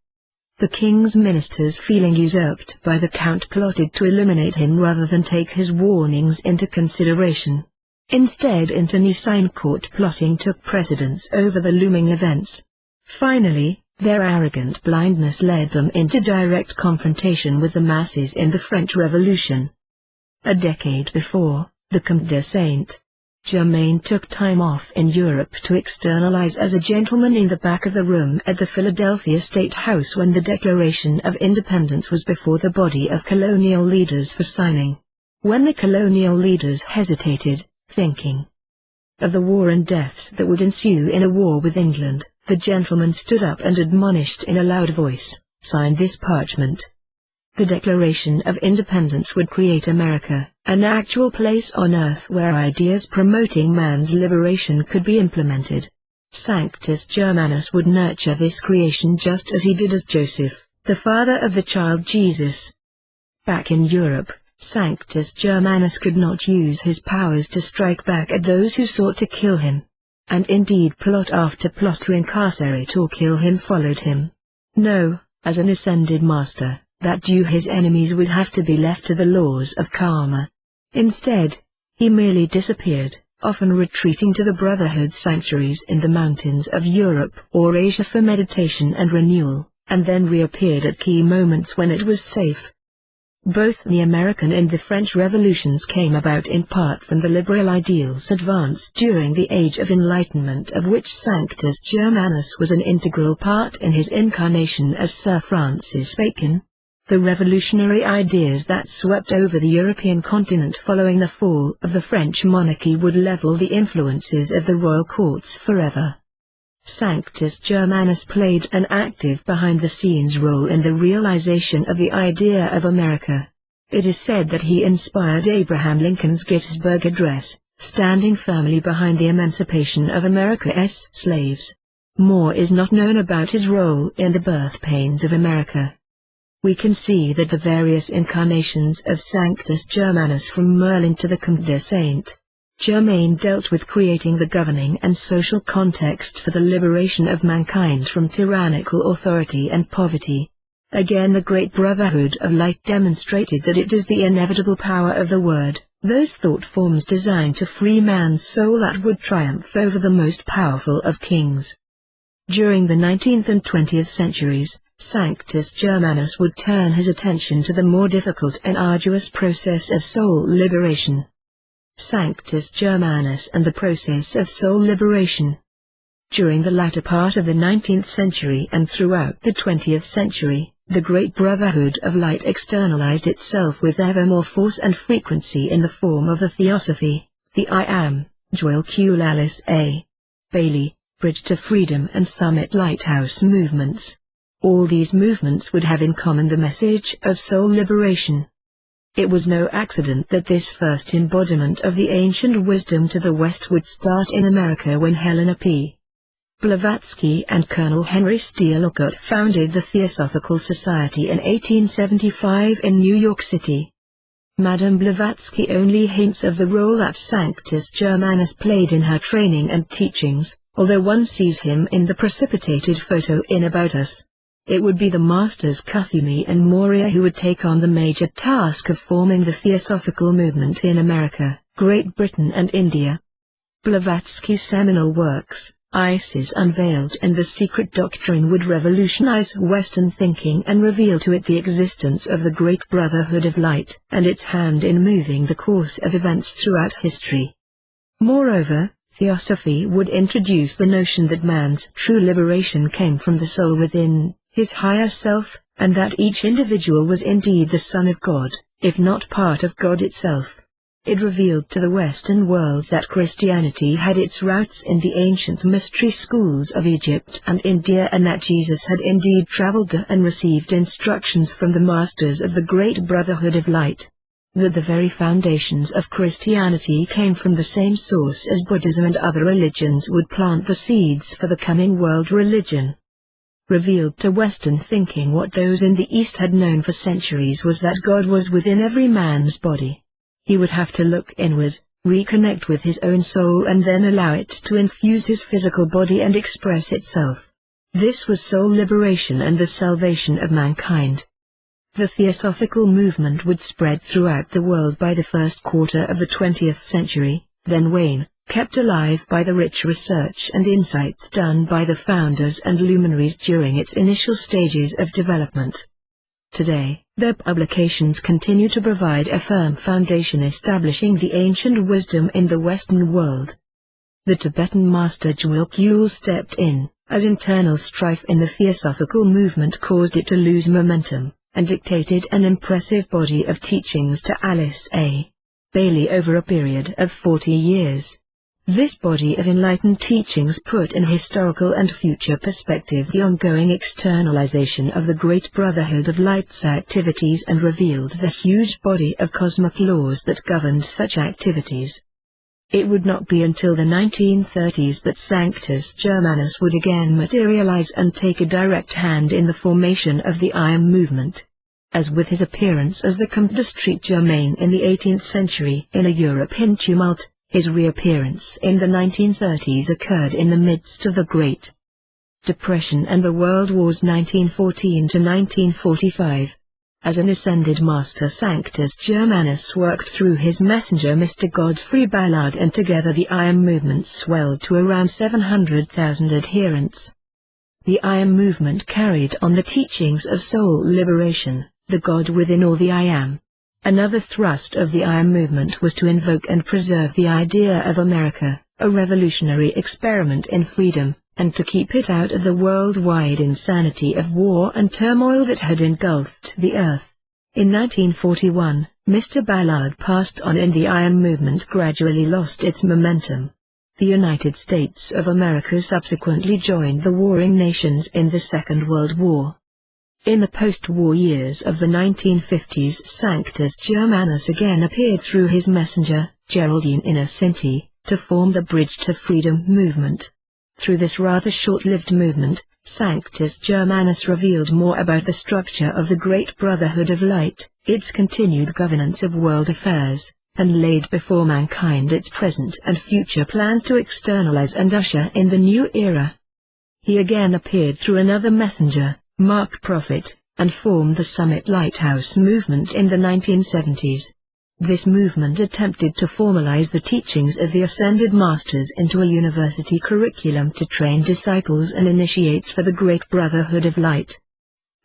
The king's ministers, feeling usurped by the count, plotted to eliminate him rather than take his warnings into consideration. Instead, internecine court plotting took precedence over the looming events. Finally, their arrogant blindness led them into direct confrontation with the masses in the French Revolution. A decade before, the Comte de Saint Germain took time off in Europe to externalize as a gentleman in the back of the room at the Philadelphia State House when the Declaration of Independence was before the body of colonial leaders for signing. When the colonial leaders hesitated, thinking of the war and deaths that would ensue in a war with England, the gentleman stood up and admonished in a loud voice, "Sign this parchment." The Declaration of Independence would create America, an actual place on earth where ideas promoting man's liberation could be implemented. Sanctus Germanus would nurture this creation just as he did as Joseph, the father of the child Jesus. Back in Europe, Sanctus Germanus could not use his powers to strike back at those who sought to kill him. And indeed plot after plot to incarcerate or kill him followed him. No, as an ascended master, that due his enemies would have to be left to the laws of karma. Instead, he merely disappeared, often retreating to the Brotherhood sanctuaries in the mountains of Europe or Asia for meditation and renewal, and then reappeared at key moments when it was safe. Both the American and the French revolutions came about in part from the liberal ideals advanced during the Age of Enlightenment, of which Sanctus Germanus was an integral part in his incarnation as Sir Francis Bacon. The revolutionary ideas that swept over the European continent following the fall of the French monarchy would level the influences of the royal courts forever. Sanctus Germanus played an active behind-the-scenes role in the realization of the idea of America. It is said that he inspired Abraham Lincoln's Gettysburg Address, standing firmly behind the emancipation of America's slaves. More is not known about his role in the birth pains of America. We can see that the various incarnations of Sanctus Germanus from Merlin to the Comte de Saint Germain dealt with creating the governing and social context for the liberation of mankind from tyrannical authority and poverty. Again, the great brotherhood of light demonstrated that it is the inevitable power of the word, those thought forms designed to free man's soul, that would triumph over the most powerful of kings. During the 19th and 20th centuries, Sanctus Germanus would turn his attention to the more difficult and arduous process of soul liberation. Sanctus Germanus and the process of soul liberation. During the latter part of the 19th century and throughout the 20th century, the great brotherhood of light externalized itself with ever more force and frequency in the form of the Theosophy, the I Am, Joel Q. Alice A. Bailey, Bridge to Freedom and Summit Lighthouse movements. All these movements would have in common the message of soul liberation. It was no accident that this first embodiment of the ancient wisdom to the West would start in America when Helena P. Blavatsky and Colonel Henry Steele Olcott founded the Theosophical Society in 1875 in New York City. Madame Blavatsky only hints of the role that Sanctus Germanus played in her training and teachings, although one sees him in the precipitated photo in About Us. It would be the masters Kuthumi and Moria who would take on the major task of forming the Theosophical movement in America, Great Britain and India. Blavatsky's seminal works, Isis Unveiled and The Secret Doctrine, would revolutionize Western thinking and reveal to it the existence of the Great Brotherhood of Light and its hand in moving the course of events throughout history. Moreover, Theosophy would introduce the notion that man's true liberation came from the soul within, his higher self, and that each individual was indeed the son of God, if not part of God itself. It revealed to the Western world that Christianity had its roots in the ancient mystery schools of Egypt and India, and that Jesus had indeed traveled there and received instructions from the masters of the Great Brotherhood of Light. That the very foundations of Christianity came from the same source as Buddhism and other religions would plant the seeds for the coming world religion. Revealed to Western thinking what those in the East had known for centuries was that God was within every man's body. He would have to look inward, reconnect with his own soul, and then allow it to infuse his physical body and express itself. This was soul liberation and the salvation of mankind. The Theosophical movement would spread throughout the world by the first quarter of the 20th century, then wane, kept alive by the rich research and insights done by the founders and luminaries during its initial stages of development. Today, their publications continue to provide a firm foundation establishing the ancient wisdom in the Western world. The Tibetan master Jwel stepped in, as internal strife in the Theosophical movement caused it to lose momentum, and dictated an impressive body of teachings to Alice A. Bailey over a period of 40 years. This body of enlightened teachings put in historical and future perspective the ongoing externalization of the Great Brotherhood of Light's activities and revealed the huge body of cosmic laws that governed such activities. It would not be until the 1930s that Sanctus Germanus would again materialize and take a direct hand in the formation of the I Am movement. As with his appearance as the Comte de Germain in the 18th century in a Europe in tumult, his reappearance in the 1930s occurred in the midst of the Great Depression and the World Wars 1914 to 1945. As an ascended master, Sanctus Germanus worked through his messenger Mr. Godfrey Ballard, and together the I Am movement swelled to around 700,000 adherents. The I Am movement carried on the teachings of soul liberation, the God within all the I Am. Another thrust of the I Am movement was to invoke and preserve the idea of America, a revolutionary experiment in freedom, and to keep it out of the worldwide insanity of war and turmoil that had engulfed the earth. In 1941, Mr. Ballard passed on and the I Am movement gradually lost its momentum. The United States of America subsequently joined the warring nations in the Second World War. In the post-war years of the 1950s, Sanctus Germanus again appeared through his messenger, Geraldine Innocenti, to form the Bridge to Freedom movement. Through this rather short-lived movement, Sanctus Germanus revealed more about the structure of the Great Brotherhood of Light, its continued governance of world affairs, and laid before mankind its present and future plans to externalize and usher in the new era. He again appeared through another messenger, Mark Prophet, and formed the Summit Lighthouse movement in the 1970s. This movement attempted to formalize the teachings of the Ascended Masters into a university curriculum to train disciples and initiates for the Great Brotherhood of Light.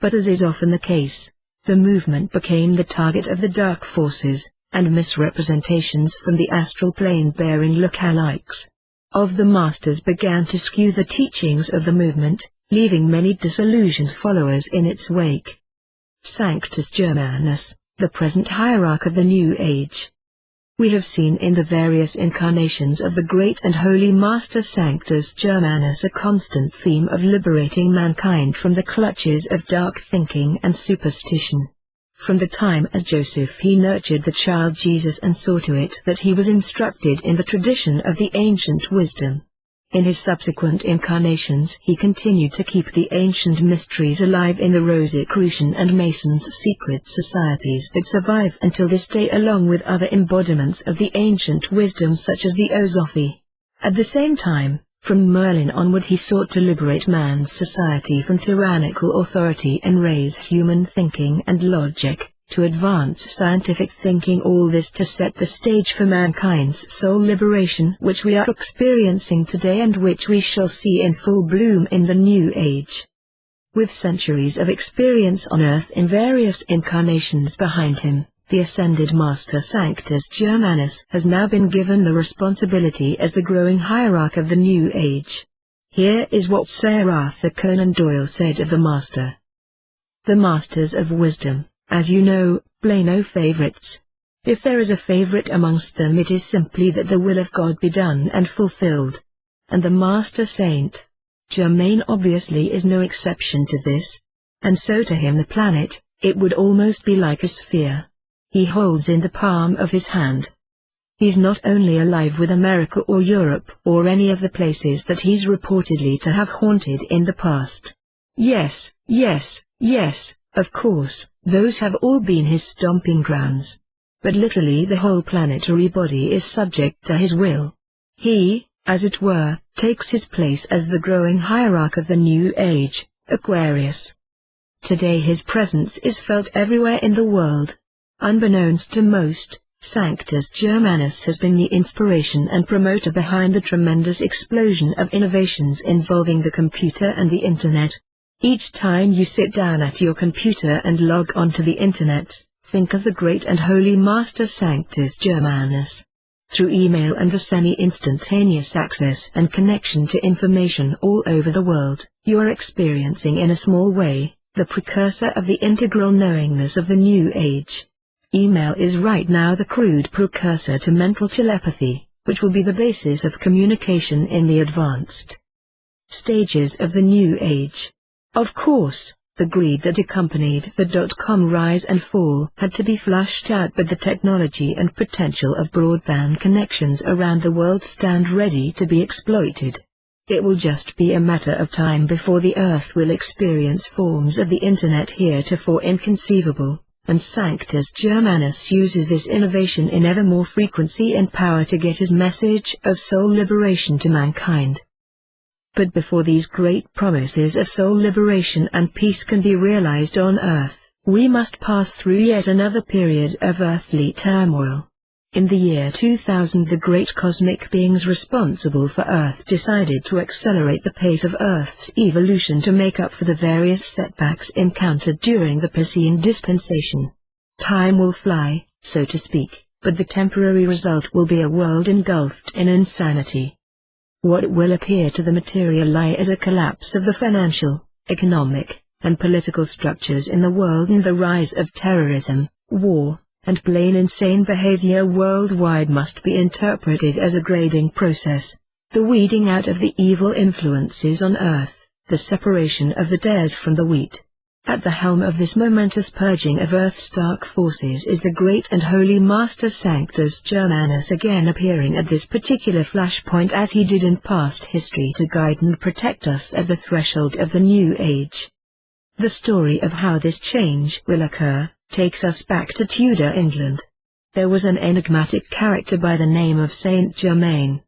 But as is often the case, the movement became the target of the dark forces, and misrepresentations from the astral plane bearing lookalikes of the Masters began to skew the teachings of the movement, leaving many disillusioned followers in its wake. Sanctus Germanus, the present hierarch of the New Age. We have seen in the various incarnations of the great and holy Master Sanctus Germanus a constant theme of liberating mankind from the clutches of dark thinking and superstition. From the time as Joseph he nurtured the child Jesus and saw to it that he was instructed in the tradition of the ancient wisdom. In his subsequent incarnations he continued to keep the ancient mysteries alive in the Rosicrucian and Masons' secret societies that survive until this day, along with other embodiments of the ancient wisdom such as the Osophy. At the same time, from Merlin onward he sought to liberate man's society from tyrannical authority and raise human thinking and logic, to advance scientific thinking, all this to set the stage for mankind's soul liberation, which we are experiencing today and which we shall see in full bloom in the New Age. With centuries of experience on Earth in various incarnations behind him, the Ascended Master Sanctus Germanus has now been given the responsibility as the growing hierarch of the New Age. Here is what Sir Arthur Conan Doyle said of the Master. The Masters of Wisdom, as you know, play no favorites. If there is a favorite amongst them, it is simply that the will of God be done and fulfilled. And the Master Saint Germain obviously is no exception to this. And so to him the planet, it would almost be like a sphere. He holds in the palm of his hand. He's not only alive with America or Europe or any of the places that he's reportedly to have haunted in the past. Yes, of course, those have all been his stomping grounds. But literally the whole planetary body is subject to his will. He, as it were, takes his place as the growing hierarch of the New Age, Aquarius. Today his presence is felt everywhere in the world. Unbeknownst to most, Sanctus Germanus has been the inspiration and promoter behind the tremendous explosion of innovations involving the computer and the Internet. Each time you sit down at your computer and log onto the Internet, think of the great and holy Master Sanctus Germanus. Through email and the semi-instantaneous access and connection to information all over the world, you are experiencing in a small way, the precursor of the integral knowingness of the New Age. Email is right now the crude precursor to mental telepathy, which will be the basis of communication in the advanced stages of the New Age. Of course, the greed that accompanied the dot-com rise and fall had to be flushed out, but the technology and potential of broadband connections around the world stand ready to be exploited. It will just be a matter of time before the Earth will experience forms of the Internet heretofore inconceivable. And Sanctus Germanus uses this innovation in ever more frequency and power to get his message of soul liberation to mankind. But before these great promises of soul liberation and peace can be realized on Earth, we must pass through yet another period of earthly turmoil. In the year 2000, the great cosmic beings responsible for Earth decided to accelerate the pace of Earth's evolution to make up for the various setbacks encountered during the Piscean dispensation. Time will fly, so to speak, but the temporary result will be a world engulfed in insanity. What will appear to the material eye as a collapse of the financial, economic, and political structures in the world and the rise of terrorism, war, and plain insane behavior worldwide must be interpreted as a grading process. the weeding out of the evil influences on earth, the separation of the tares from the wheat. At the helm of this momentous purging of Earth's dark forces is the great and holy Master Sanctus Germanus, again appearing at this particular flashpoint as he did in past history to guide and protect us at the threshold of the new age. The story of how this change will occur takes us back to Tudor England. There was an enigmatic character by the name of Saint Germain.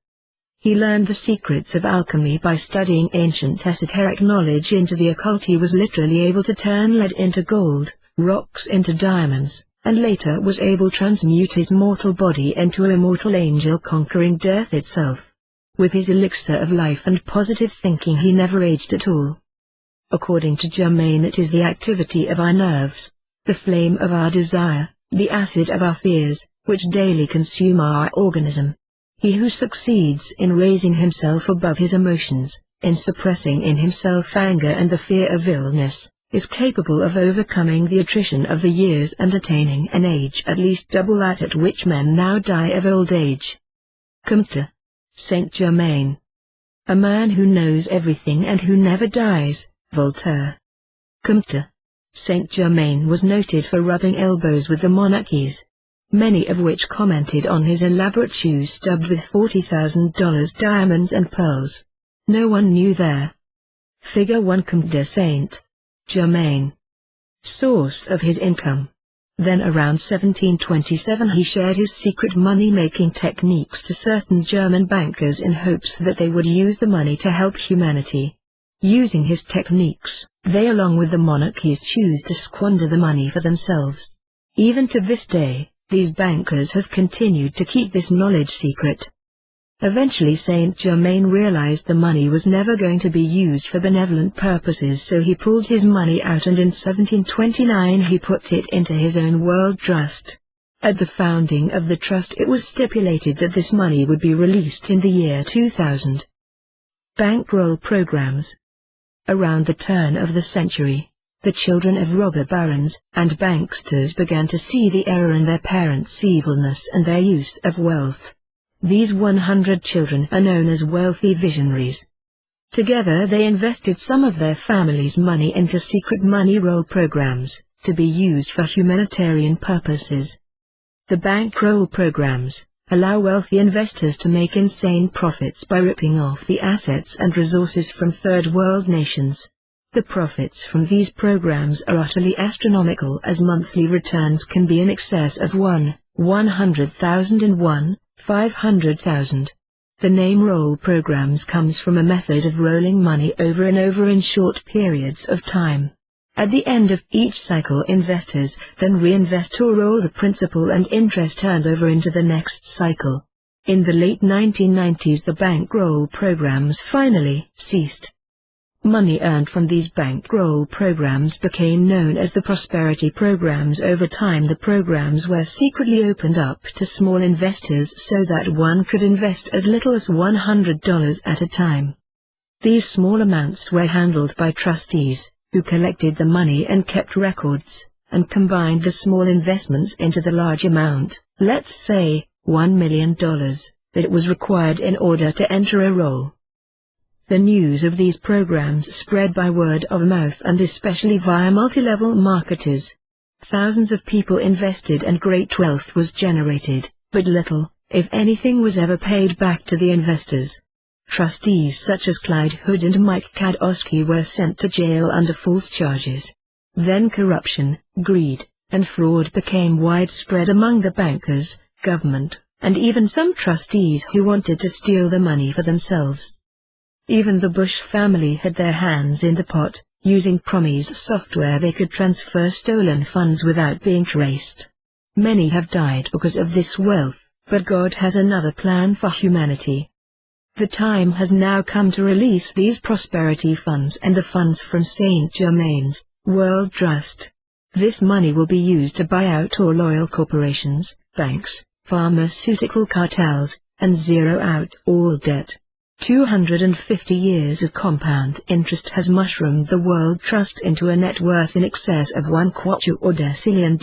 He learned the secrets of alchemy by studying ancient esoteric knowledge into the occult. He was literally able to turn lead into gold, rocks into diamonds, and later was able to transmute his mortal body into an immortal angel conquering death itself. With his elixir of life and positive thinking he never aged at all. According to Germain, it is the activity of our nerves, the flame of our desire, the acid of our fears, which daily consume our organism. He who succeeds in raising himself above his emotions, in suppressing in himself anger and the fear of illness, is capable of overcoming the attrition of the years and attaining an age at least double that at which men now die of old age. Comte Saint Germain. A man who knows everything and who never dies, Voltaire. Comte Saint Germain was noted for rubbing elbows with the monarchies, many of which commented on his elaborate shoes studded with $40,000 diamonds and pearls. No one knew their Figure 1. Comte Saint Germain. Source of his income. Then around 1727 he shared his secret money-making techniques to certain German bankers in hopes that they would use the money to help humanity. Using his techniques, they along with the monarchies choose to squander the money for themselves. Even to this day, these bankers have continued to keep this knowledge secret. Eventually Saint Germain realized the money was never going to be used for benevolent purposes, so he pulled his money out and in 1729 he put it into his own world trust. At the founding of the trust it was stipulated that this money would be released in the year 2000. Bankroll programs. Around the turn of the century, the children of robber barons and banksters began to see the error in their parents' evilness and their use of wealth. These 100 children are known as wealthy visionaries. Together they invested some of their family's money into secret money roll programs, to be used for humanitarian purposes. The bankroll programs allow wealthy investors to make insane profits by ripping off the assets and resources from third world nations. The profits from these programs are utterly astronomical, as monthly returns can be in excess of 100,000 and 500,000. The name roll programs comes from a method of rolling money over and over in short periods of time. At the end of each cycle investors then reinvest or roll the principal and interest earned over into the next cycle. In the late 1990s the bankroll programs finally ceased. Money earned from these bankroll programs became known as the prosperity programs. Over time the programs were secretly opened up to small investors so that one could invest as little as $100 at a time. These small amounts were handled by trustees, who collected the money and kept records, and combined the small investments into the large amount, let's say, $1 million, that was required in order to enter a roll. The news of these programs spread by word of mouth and especially via multi-level marketers. Thousands of people invested and great wealth was generated, but little, if anything, was ever paid back to the investors. Trustees such as Clyde Hood and Mike Kadosky were sent to jail under false charges. Then corruption, greed, and fraud became widespread among the bankers, government, and even some trustees who wanted to steal the money for themselves. Even the Bush family had their hands in the pot. Using Promise software they could transfer stolen funds without being traced. Many have died because of this wealth, but God has another plan for humanity. The time has now come to release these prosperity funds and the funds from St. Germain's World Trust. This money will be used to buy out all oil corporations, banks, pharmaceutical cartels, and zero out all debt. 250 years of compound interest has mushroomed the World Trust into a net worth in excess of $1 quadrillion.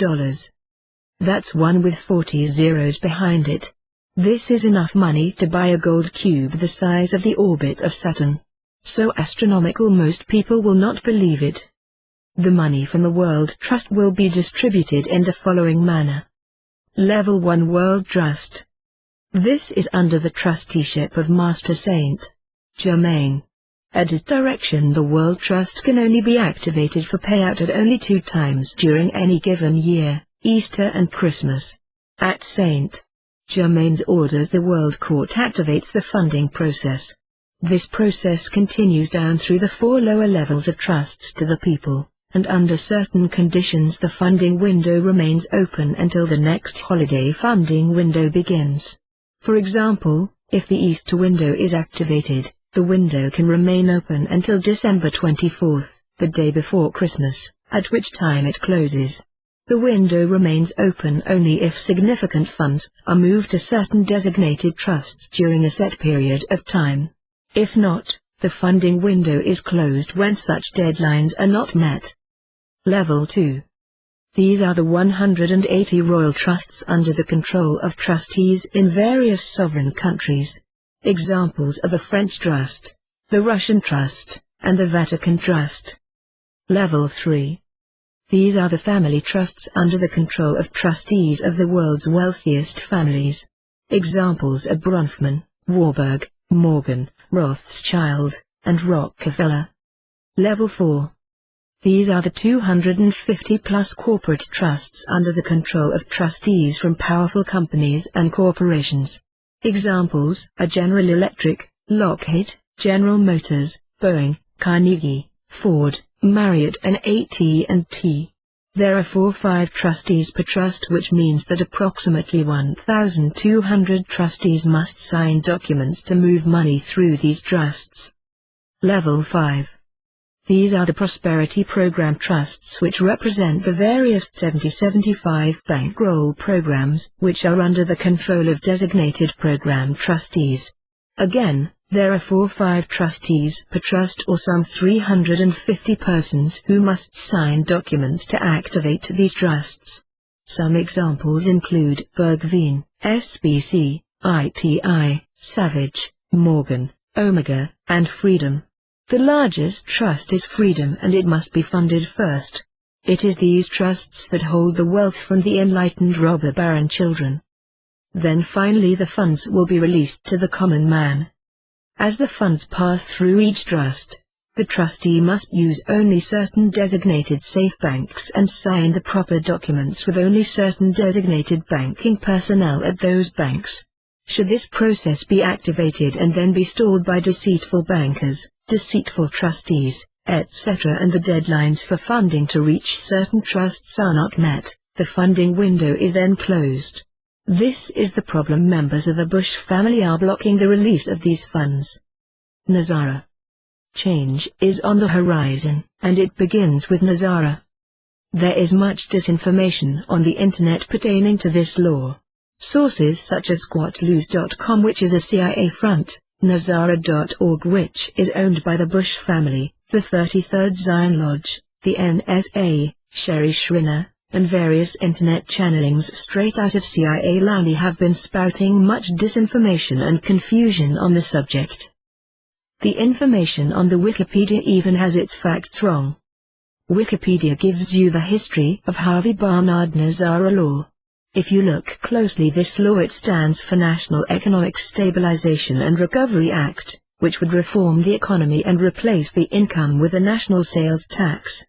That's one with 40 zeros behind it. This is enough money to buy a gold cube the size of the orbit of Saturn. So astronomical most people will not believe it. The money from the World Trust will be distributed in the following manner. Level 1 World Trust. This is under the trusteeship of Master Saint Germain. At his direction, the World Trust can only be activated for payout at only 2 times during any given year, Easter and Christmas. At Saint Germain's orders, the World Court activates the funding process. This process continues down through the 4 lower levels of trusts to the people, and under certain conditions the funding window remains open until the next holiday funding window begins. For example, if the Easter window is activated, the window can remain open until December 24th, the day before Christmas, at which time it closes. The window remains open only if significant funds are moved to certain designated trusts during a set period of time. If not, the funding window is closed when such deadlines are not met. Level 2. These are the 180 royal trusts under the control of trustees in various sovereign countries. Examples are the French Trust, the Russian Trust, and the Vatican Trust. Level 3. These are the family trusts under the control of trustees of the world's wealthiest families. Examples are Bronfman, Warburg, Morgan, Rothschild, and Rockefeller. Level 4. These are the 250-plus corporate trusts under the control of trustees from powerful companies and corporations. Examples are General Electric, Lockheed, General Motors, Boeing, Carnegie, Ford, Marriott and AT&T. There are 4-5 trustees per trust, which means that approximately 1,200 trustees must sign documents to move money through these trusts. Level 5. These are the Prosperity Program trusts, which represent the various 70-75 bankroll programs which are under the control of designated program trustees. Again, there are 4-5 trustees per trust, or some 350 persons who must sign documents to activate these trusts. Some examples include Bergveen, SBC, ITI, Savage, Morgan, Omega, and Freedom. The largest trust is Freedom, and it must be funded first. It is these trusts that hold the wealth from the enlightened robber baron children. Then finally the funds will be released to the common man. As the funds pass through each trust, the trustee must use only certain designated safe banks and sign the proper documents with only certain designated banking personnel at those banks. Should this process be activated and then be stalled by deceitful bankers, deceitful trustees, etc., and the deadlines for funding to reach certain trusts are not met, the funding window is then closed. This is the problem. Members of the Bush family are blocking the release of these funds. Nazara. Change is on the horizon, and it begins with Nazara. There is much disinformation on the internet pertaining to this law. Sources such as squatloose.com, which is a CIA front, Nazara.org, which is owned by the Bush family, the 33rd Zion Lodge, the NSA, Sherry Shriner, and various internet channelings straight out of CIA land have been spouting much disinformation and confusion on the subject. The information on the Wikipedia even has its facts wrong. Wikipedia gives you the history of Harvey Barnard Nazara Law. If you look closely, this law, it stands for National Economic Stabilization and Recovery Act, which would reform the economy and replace the income with a national sales tax.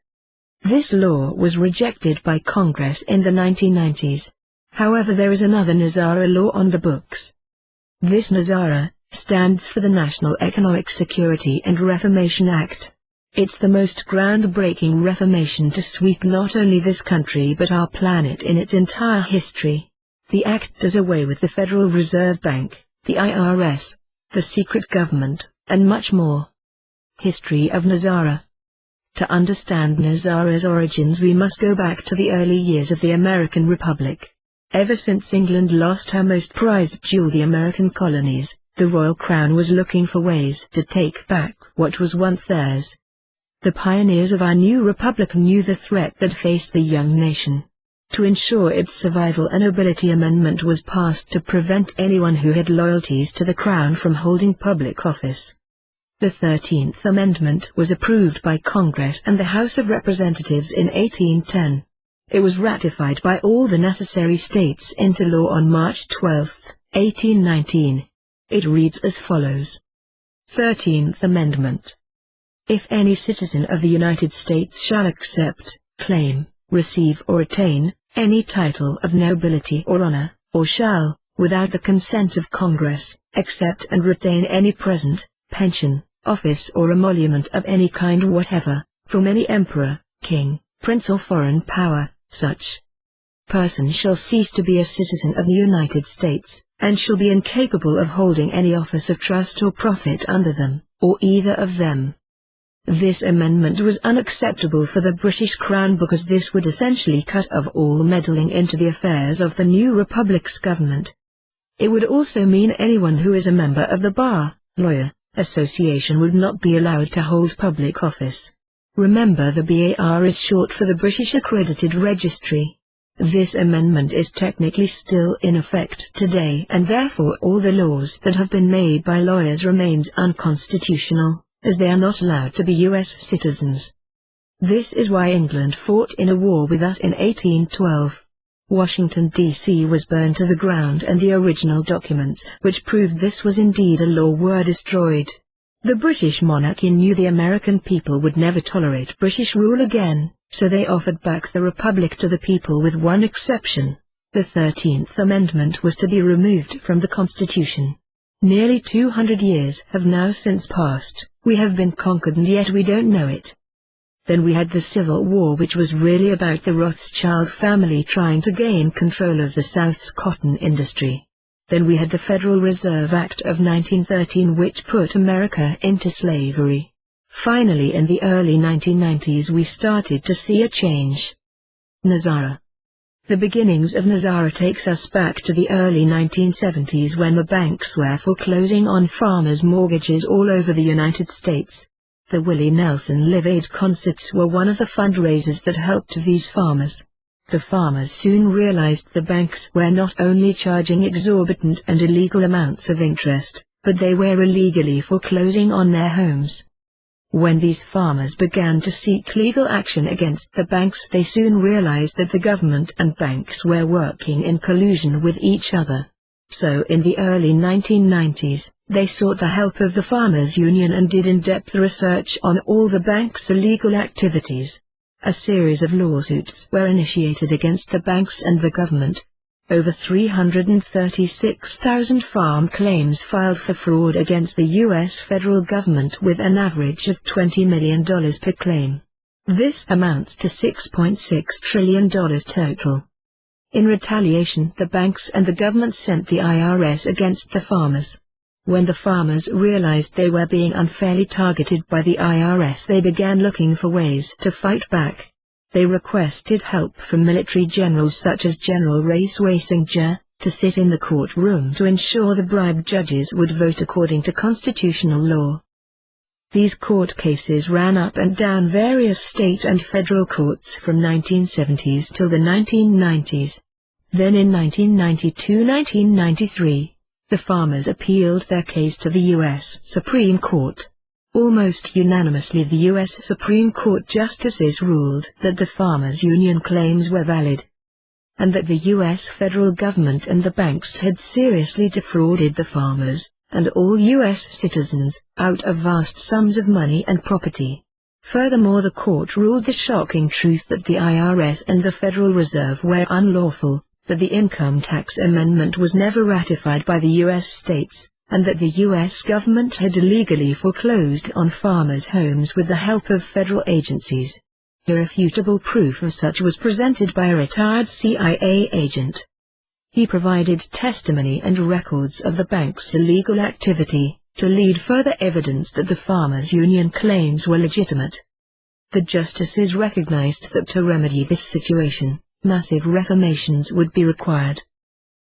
This law was rejected by Congress in the 1990s. However, there is another Nazara law on the books. This Nazara stands for the National Economic Security and Reformation Act. It's the most groundbreaking reformation to sweep not only this country but our planet in its entire history. The act does away with the Federal Reserve Bank, the IRS, the secret government, and much more. History of Nazara. To understand Nazara's origins, we must go back to the early years of the American Republic. Ever since England lost her most prized jewel, the American colonies, the Royal Crown was looking for ways to take back what was once theirs. The pioneers of our new republic knew the threat that faced the young nation. To ensure its survival, a nobility amendment was passed to prevent anyone who had loyalties to the crown from holding public office. The 13th Amendment was approved by Congress and the House of Representatives in 1810. It was ratified by all the necessary states into law on March 12, 1819. It reads as follows. 13th Amendment. If any citizen of the United States shall accept, claim, receive or attain, any title of nobility or honor, or shall, without the consent of Congress, accept and retain any present, pension, office or emolument of any kind whatever, from any emperor, king, prince or foreign power, such person shall cease to be a citizen of the United States, and shall be incapable of holding any office of trust or profit under them, or either of them. This amendment was unacceptable for the British Crown because this would essentially cut off all meddling into the affairs of the new Republic's government. It would also mean anyone who is a member of the Bar, Lawyer, Association would not be allowed to hold public office. Remember, the BAR is short for the British Accredited Registry. This amendment is technically still in effect today, and therefore all the laws that have been made by lawyers remains unconstitutional, as they are not allowed to be U.S. citizens. This is why England fought in a war with us in 1812. Washington, D.C. was burned to the ground and the original documents which proved this was indeed a law were destroyed. The British monarchy knew the American people would never tolerate British rule again, so they offered back the Republic to the people with one exception. The 13th Amendment was to be removed from the Constitution. Nearly 200 years have now since passed. We have been conquered and yet we don't know it. Then we had the Civil War, which was really about the Rothschild family trying to gain control of the South's cotton industry. Then we had the Federal Reserve Act of 1913, which put America into slavery. Finally, in the early 1990s we started to see a change. Nazara. The beginnings of Nazara takes us back to the early 1970s when the banks were foreclosing on farmers' mortgages all over the United States. The Willie Nelson Live Aid concerts were one of the fundraisers that helped these farmers. The farmers soon realized the banks were not only charging exorbitant and illegal amounts of interest, but they were illegally foreclosing on their homes. When these farmers began to seek legal action against the banks, they soon realized that the government and banks were working in collusion with each other. So in the early 1990s, they sought the help of the Farmers Union and did in-depth research on all the banks' illegal activities. A series of lawsuits were initiated against the banks and the government. Over 336,000 farm claims filed for fraud against the U.S. federal government, with an average of $20 million per claim. This amounts to $6.6 trillion total. In retaliation, the banks and the government sent the IRS against the farmers. When the farmers realized they were being unfairly targeted by the IRS, they began looking for ways to fight back. They requested help from military generals such as General Race Wasinger, to sit in the courtroom to ensure the bribed judges would vote according to constitutional law. These court cases ran up and down various state and federal courts from 1970s till the 1990s. Then in 1992-1993, the farmers appealed their case to the U.S. Supreme Court. Almost unanimously, the U.S. Supreme Court justices ruled that the Farmers Union claims were valid, and that the U.S. federal government and the banks had seriously defrauded the farmers, and all U.S. citizens, out of vast sums of money and property. Furthermore, the court ruled the shocking truth that the IRS and the Federal Reserve were unlawful, that the Income Tax Amendment was never ratified by the U.S. states, and that the U.S. government had illegally foreclosed on farmers' homes with the help of federal agencies. Irrefutable proof of such was presented by a retired CIA agent. He provided testimony and records of the bank's illegal activity, to lead further evidence that the Farmers Union claims were legitimate. The justices recognized that to remedy this situation, massive reformations would be required.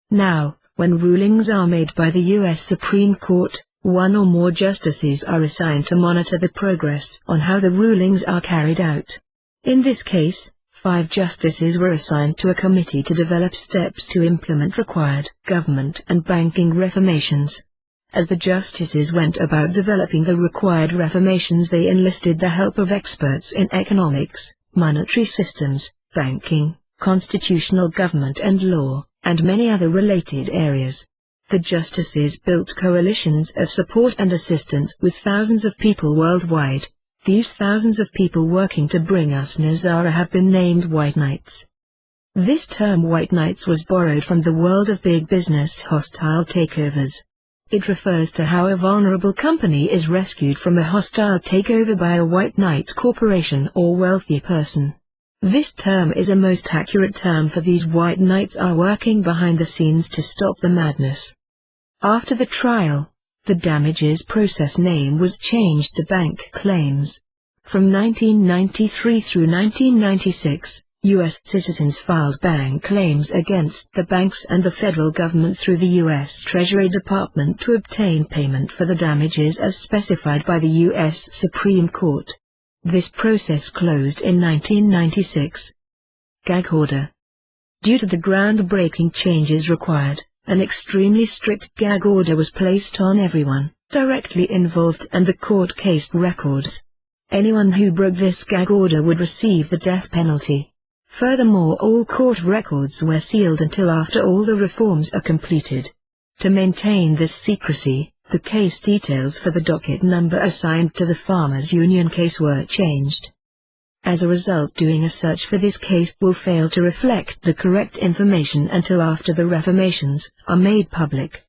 Now, when rulings are made by the U.S. Supreme Court, one or more justices are assigned to monitor the progress on how the rulings are carried out. In this case, 5 justices were assigned to a committee to develop steps to implement required government and banking reformations. As the justices went about developing the required reformations, they enlisted the help of experts in economics, monetary systems, banking, constitutional government and law, and many other related areas. The justices built coalitions of support and assistance with thousands of people worldwide. These thousands of people working to bring us Nazara have been named White Knights. This term White Knights was borrowed from the world of big business hostile takeovers. It refers to how a vulnerable company is rescued from a hostile takeover by a White Knight corporation or wealthy person. This term is a most accurate term, for these White Knights are working behind the scenes to stop the madness. After the trial, the damages process name was changed to bank claims. From 1993 through 1996, U.S. citizens filed bank claims against the banks and the federal government through the U.S. Treasury Department to obtain payment for the damages as specified by the U.S. Supreme Court. This process closed in 1996. Gag order. Due to the groundbreaking changes required, an extremely strict gag order was placed on everyone directly involved, and the court case records. Anyone who broke this gag order would receive the death penalty. Furthermore, all court records were sealed until after all the reforms are completed. To maintain this secrecy, the case details for the docket number assigned to the Farmers Union case were changed. As a result, doing a search for this case will fail to reflect the correct information until after the reformations are made public.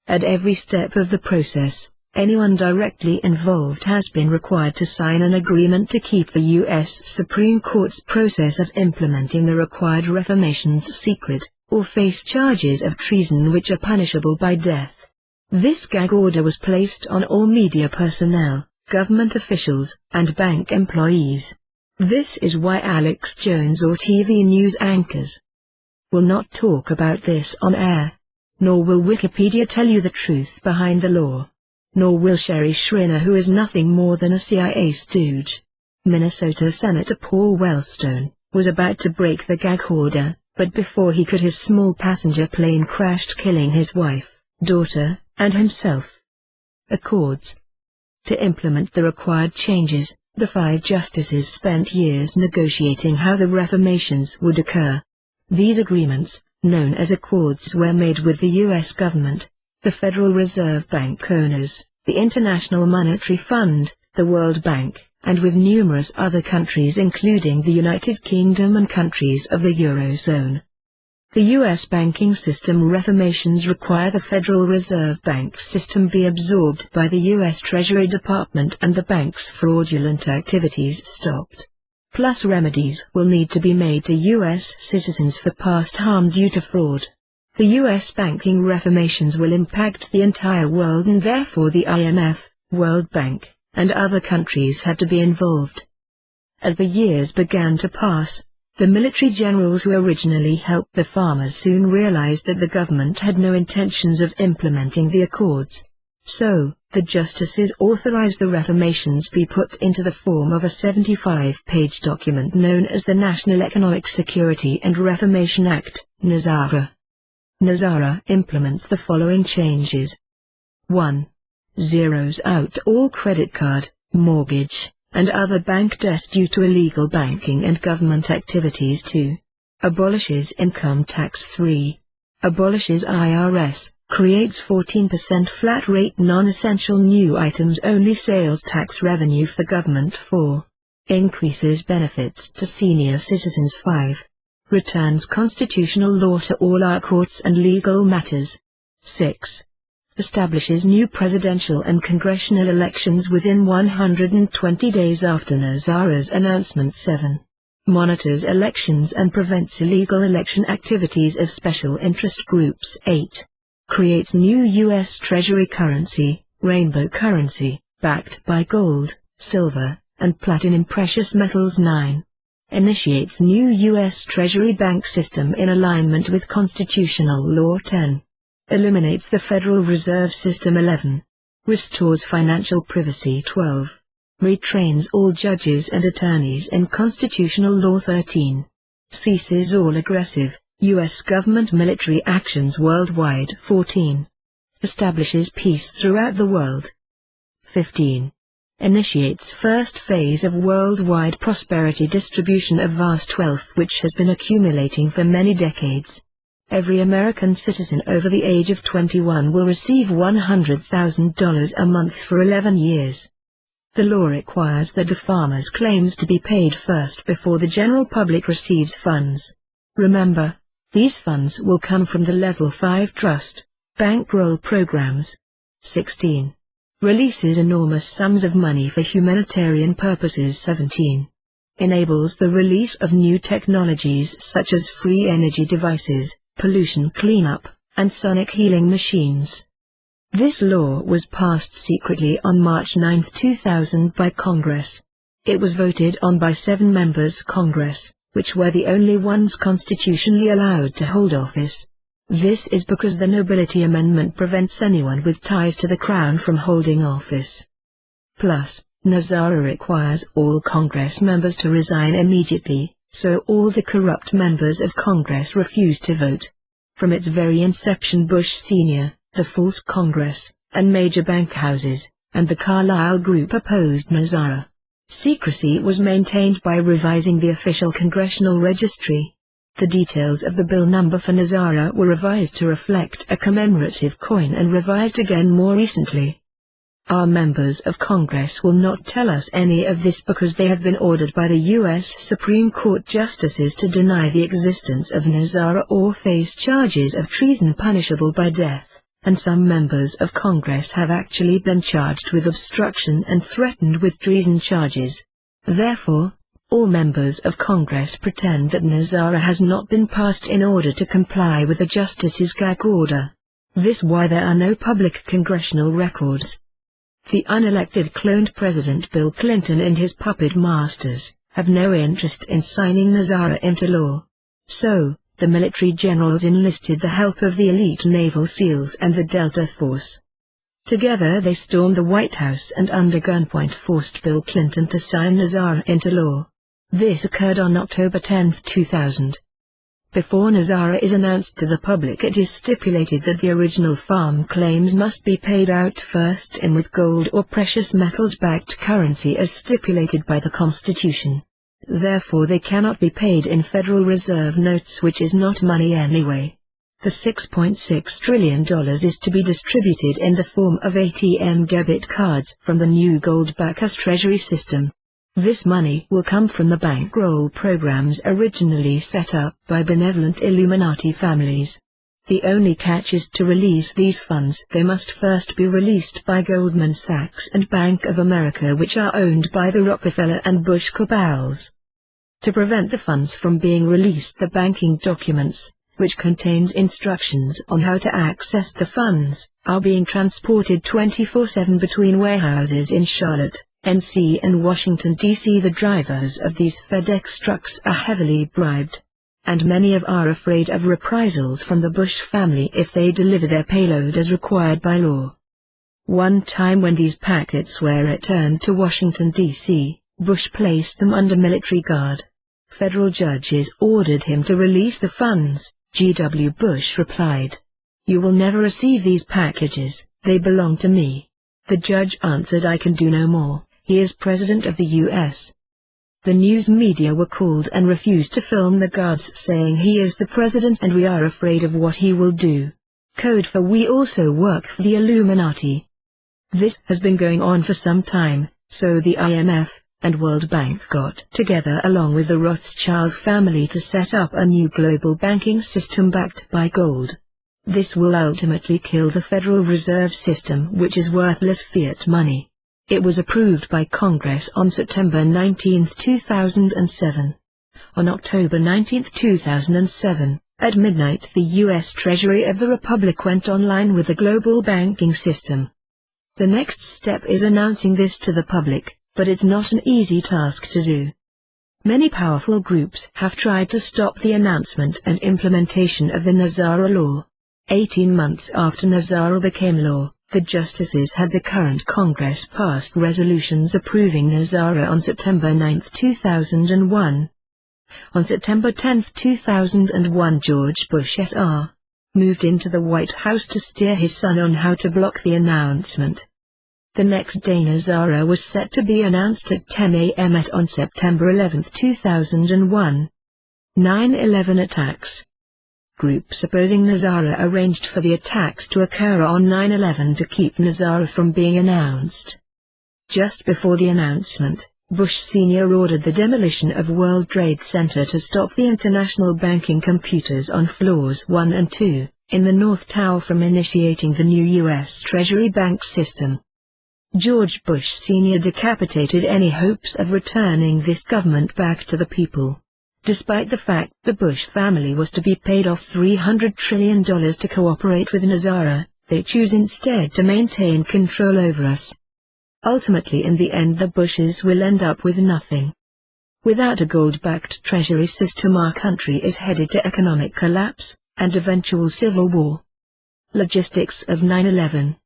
At every step of the process, anyone directly involved has been required to sign an agreement to keep the U.S. Supreme Court's process of implementing the required reformations secret, or face charges of treason which are punishable by death. This gag order was placed on all media personnel, government officials, and bank employees. This is why Alex Jones or TV news anchors will not talk about this on air. Nor will Wikipedia tell you the truth behind the law. Nor will Sherry Shriner, who is nothing more than a CIA stooge. Minnesota Senator Paul Wellstone was about to break the gag order, but before he could, his small passenger plane crashed, killing his wife, daughter, and himself. Accords. To implement the required changes, the 5 justices spent years negotiating how the reformations would occur. These agreements, known as accords, were made with the U.S. government, the Federal Reserve Bank owners, the International Monetary Fund, the World Bank, and with numerous other countries including the United Kingdom and countries of the Eurozone. The U.S. banking system reformations require the Federal Reserve Bank system be absorbed by the U.S. Treasury Department and the bank's fraudulent activities stopped. Plus, remedies will need to be made to U.S. citizens for past harm due to fraud. The U.S. banking reformations will impact the entire world, and therefore the IMF, World Bank, and other countries had to be involved. As the years began to pass, the military generals who originally helped the farmers soon realized that the government had no intentions of implementing the accords. So, the justices authorized the reformations be put into the form of a 75-page document known as the National Economic Security and Reformation Act, NASARA. NASARA implements the following changes. 1. Zeroes out all credit card, mortgage, and other bank debt due to illegal banking and government activities. 2. Abolishes income tax. 3. Abolishes IRS, creates 14% flat rate non-essential new items only sales tax revenue for government. 4. Increases benefits to senior citizens. 5. Returns constitutional law to all our courts and legal matters. 6. Establishes new presidential and congressional elections within 120 days after NASARA's announcement. 7. Monitors elections and prevents illegal election activities of special interest groups. 8. Creates new U.S. Treasury currency, rainbow currency, backed by gold, silver, and platinum precious metals. 9. Initiates new U.S. Treasury bank system in alignment with constitutional law. 10. Eliminates the Federal Reserve System. 11. Restores financial privacy. 12. Retrains all judges and attorneys in constitutional law. 13. Ceases all aggressive, U.S. government military actions worldwide. 14. Establishes peace throughout the world. 15. Initiates first phase of worldwide prosperity distribution of vast wealth which has been accumulating for many decades. Every American citizen over the age of 21 will receive $100,000 a month for 11 years. The law requires that the farmer's claims to be paid first before the general public receives funds. Remember, these funds will come from the Level 5 Trust, bankroll programs. 16. Releases enormous sums of money for humanitarian purposes. 17. Enables the release of new technologies such as free energy devices, pollution cleanup, and sonic healing machines. This law was passed secretly on March 9, 2000 by Congress. It was voted on by 7 members of Congress, which were the only ones constitutionally allowed to hold office. This is because the Nobility Amendment prevents anyone with ties to the Crown from holding office. Plus, NASARA requires all Congress members to resign immediately, so all the corrupt members of Congress refuse to vote. From its very inception, Bush Sr., the false Congress, and major bank houses, and the Carlyle Group opposed NASARA. Secrecy was maintained by revising the official congressional registry. The details of the bill number for NASARA were revised to reflect a commemorative coin and revised again more recently. Our members of Congress will not tell us any of this because they have been ordered by the U.S. Supreme Court justices to deny the existence of NASARA or face charges of treason punishable by death, and some members of Congress have actually been charged with obstruction and threatened with treason charges. Therefore, all members of Congress pretend that NASARA has not been passed in order to comply with the justice's gag order. This is why there are no public congressional records. The unelected cloned President Bill Clinton and his puppet masters have no interest in signing NASARA into law. So, the military generals enlisted the help of the elite Naval SEALs and the Delta Force. Together they stormed the White House and under gunpoint forced Bill Clinton to sign NASARA into law. This occurred on October 10, 2000. Before NASARA is announced to the public, it is stipulated that the original farm claims must be paid out first in with gold or precious metals-backed currency as stipulated by the Constitution. Therefore they cannot be paid in Federal Reserve notes, which is not money anyway. The $6.6 trillion is to be distributed in the form of ATM debit cards from the new gold-backed treasury system. This money will come from the bankroll programs originally set up by benevolent Illuminati families. The only catch is to release these funds. They must first be released by Goldman Sachs and Bank of America, which are owned by the Rockefeller and Bush cabals. To prevent the funds from being released, the banking documents, which contains instructions on how to access the funds, are being transported 24/7 between warehouses in Charlotte, NC and Washington, D.C. The drivers of these FedEx trucks are heavily bribed, and many are afraid of reprisals from the Bush family if they deliver their payload as required by law. One time when these packets were returned to Washington, D.C., Bush placed them under military guard. Federal judges ordered him to release the funds. G.W. Bush replied, "You will never receive these packages, they belong to me." The judge answered, "I can do no more. He is President of the U.S. The news media were called and refused to film the guards, saying he is the president and we are afraid of what he will do. Code for "We also work for the Illuminati." This has been going on for some time, so the IMF and World Bank got together along with the Rothschild family to set up a new global banking system backed by gold. This will ultimately kill the Federal Reserve System, which is worthless fiat money. It was approved by Congress on September 19, 2007. On October 19, 2007, at midnight, the U.S. Treasury of the Republic went online with the global banking system. The next step is announcing this to the public, but it's not an easy task to do. Many powerful groups have tried to stop the announcement and implementation of the NASARA law. 18 months after NASARA became law, The justices had the current Congress passed resolutions approving Nazara on September 9, 2001. On September 10, 2001, George Bush Sr. moved into the White House to steer his son on how to block the announcement. The next day Nazara was set to be announced at 10 a.m. on September 11, 2001. 9/11 attacks. Groups opposing Nazara arranged for the attacks to occur on 9/11 to keep Nazara from being announced. Just before the announcement, Bush Sr. ordered the demolition of World Trade Center to stop the international banking computers on floors 1 and 2, in the North Tower from initiating the new U.S. Treasury bank system. George Bush Sr. decapitated any hopes of returning this government back to the people. Despite the fact the Bush family was to be paid off $300 trillion to cooperate with Nazara, they choose instead to maintain control over us. Ultimately, in the end, the Bushes will end up with nothing. Without a gold-backed treasury system, our country is headed to economic collapse and eventual civil war. Logistics of 9/11.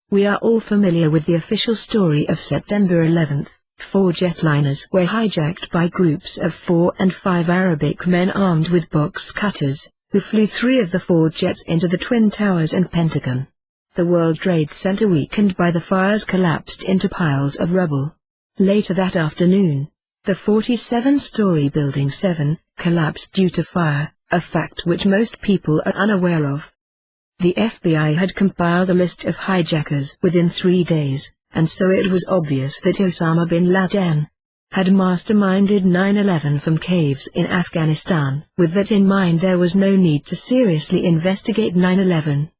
We are all familiar with the official story of September 11. 4 jetliners were hijacked by groups of 4 and 5 Arabic men armed with box cutters, who flew 3 of the 4 jets into the Twin Towers and Pentagon. The World Trade Center, weakened by the fires, collapsed into piles of rubble. Later that afternoon, the 47-story Building 7 collapsed due to fire, a fact which most people are unaware of. The FBI had compiled a list of hijackers within 3 days, and so it was obvious that Osama bin Laden had masterminded 9/11 from caves in Afghanistan. With that in mind, there was no need to seriously investigate 9/11.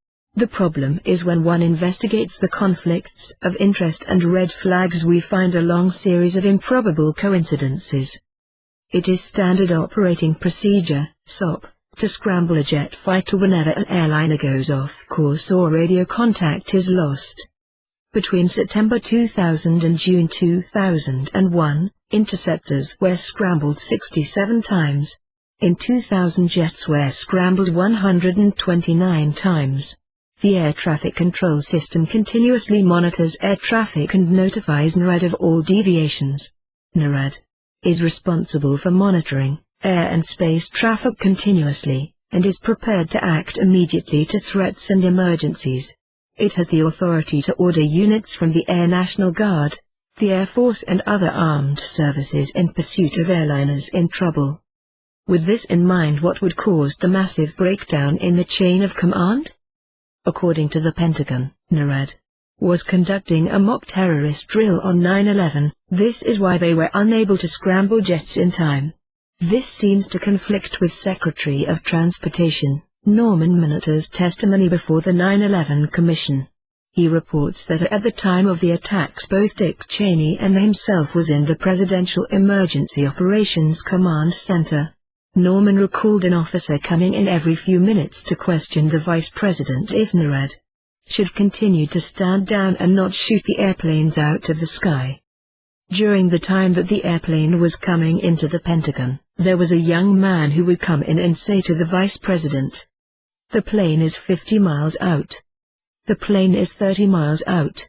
The problem is when one investigates the conflicts of interest and red flags, we find a long series of improbable coincidences. It is standard operating procedure, SOP, to scramble a jet fighter whenever an airliner goes off course or radio contact is lost. Between September 2000 and June 2001, interceptors were scrambled 67 times. In 2000, jets were scrambled 129 times. The Air Traffic Control System continuously monitors air traffic and notifies NRAD of all deviations. NRAD is responsible for monitoring air and space traffic continuously, and is prepared to act immediately to threats and emergencies. It has the authority to order units from the Air National Guard, the Air Force and other armed services in pursuit of airliners in trouble. With this in mind, what would cause the massive breakdown in the chain of command? According to the Pentagon, NRAD was conducting a mock terrorist drill on 9/11. This is why they were unable to scramble jets in time. This seems to conflict with Secretary of Transportation Norman Mineta's testimony before the 9/11 Commission. He reports that at the time of the attacks, both Dick Cheney and himself was in the Presidential Emergency Operations Command Center. Norman recalled an officer coming in every few minutes to question the vice president if NRAD should continue to stand down and not shoot the airplanes out of the sky. During the time that the airplane was coming into the Pentagon, there was a young man who would come in and say to the vice president, "The plane is 50 miles out. The plane is 30 miles out."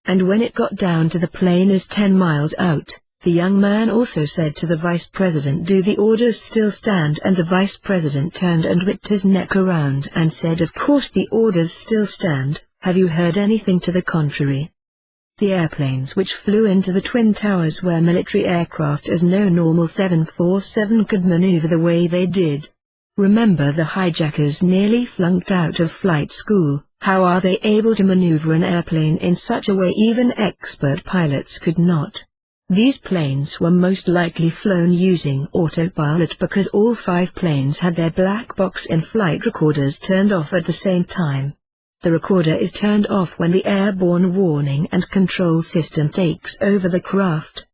And when it got down to the plane is 10 miles out, the young man also said to the vice president, "Do the orders still stand?" And the vice president turned and whipped his neck around and said, "Of course the orders still stand. Have you heard anything to the contrary?" The airplanes which flew into the Twin Towers were military aircraft, as no normal 747 could maneuver the way they did. Remember, the hijackers nearly flunked out of flight school. How are they able to maneuver an airplane in such a way even expert pilots could not? These planes were most likely flown using autopilot because all 5 planes had their black box in-flight recorders turned off at the same time. The recorder is turned off when the airborne warning and control system takes over the craft.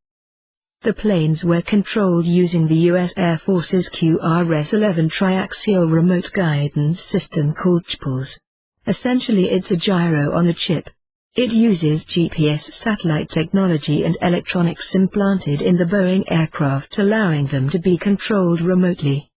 The planes were controlled using the U.S. Air Force's QRS-11 triaxial remote guidance system called GPLS. Essentially, it's a gyro on a chip. It uses GPS satellite technology and electronics implanted in the Boeing aircraft, allowing them to be controlled remotely.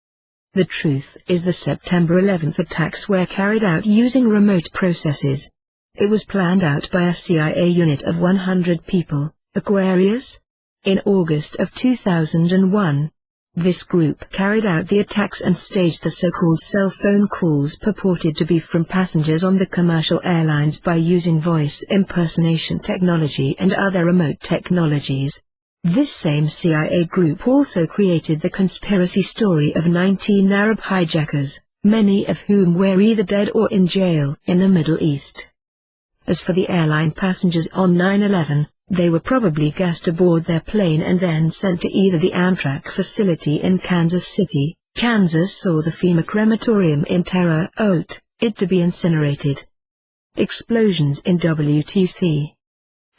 The truth is the September 11 attacks were carried out using remote processes. It was planned out by a CIA unit of 100 people, Aquarius. In August of 2001, this group carried out the attacks and staged the so-called cell phone calls purported to be from passengers on the commercial airlines by using voice impersonation technology and other remote technologies. This same CIA group also created the conspiracy story of 19 Arab hijackers, many of whom were either dead or in jail in the Middle East. As for the airline passengers on 9/11, they were probably gassed aboard their plane and then sent to either the Amtrak facility in Kansas City, Kansas, or the FEMA crematorium in Terre Haute, it to be incinerated. Explosions in WTC.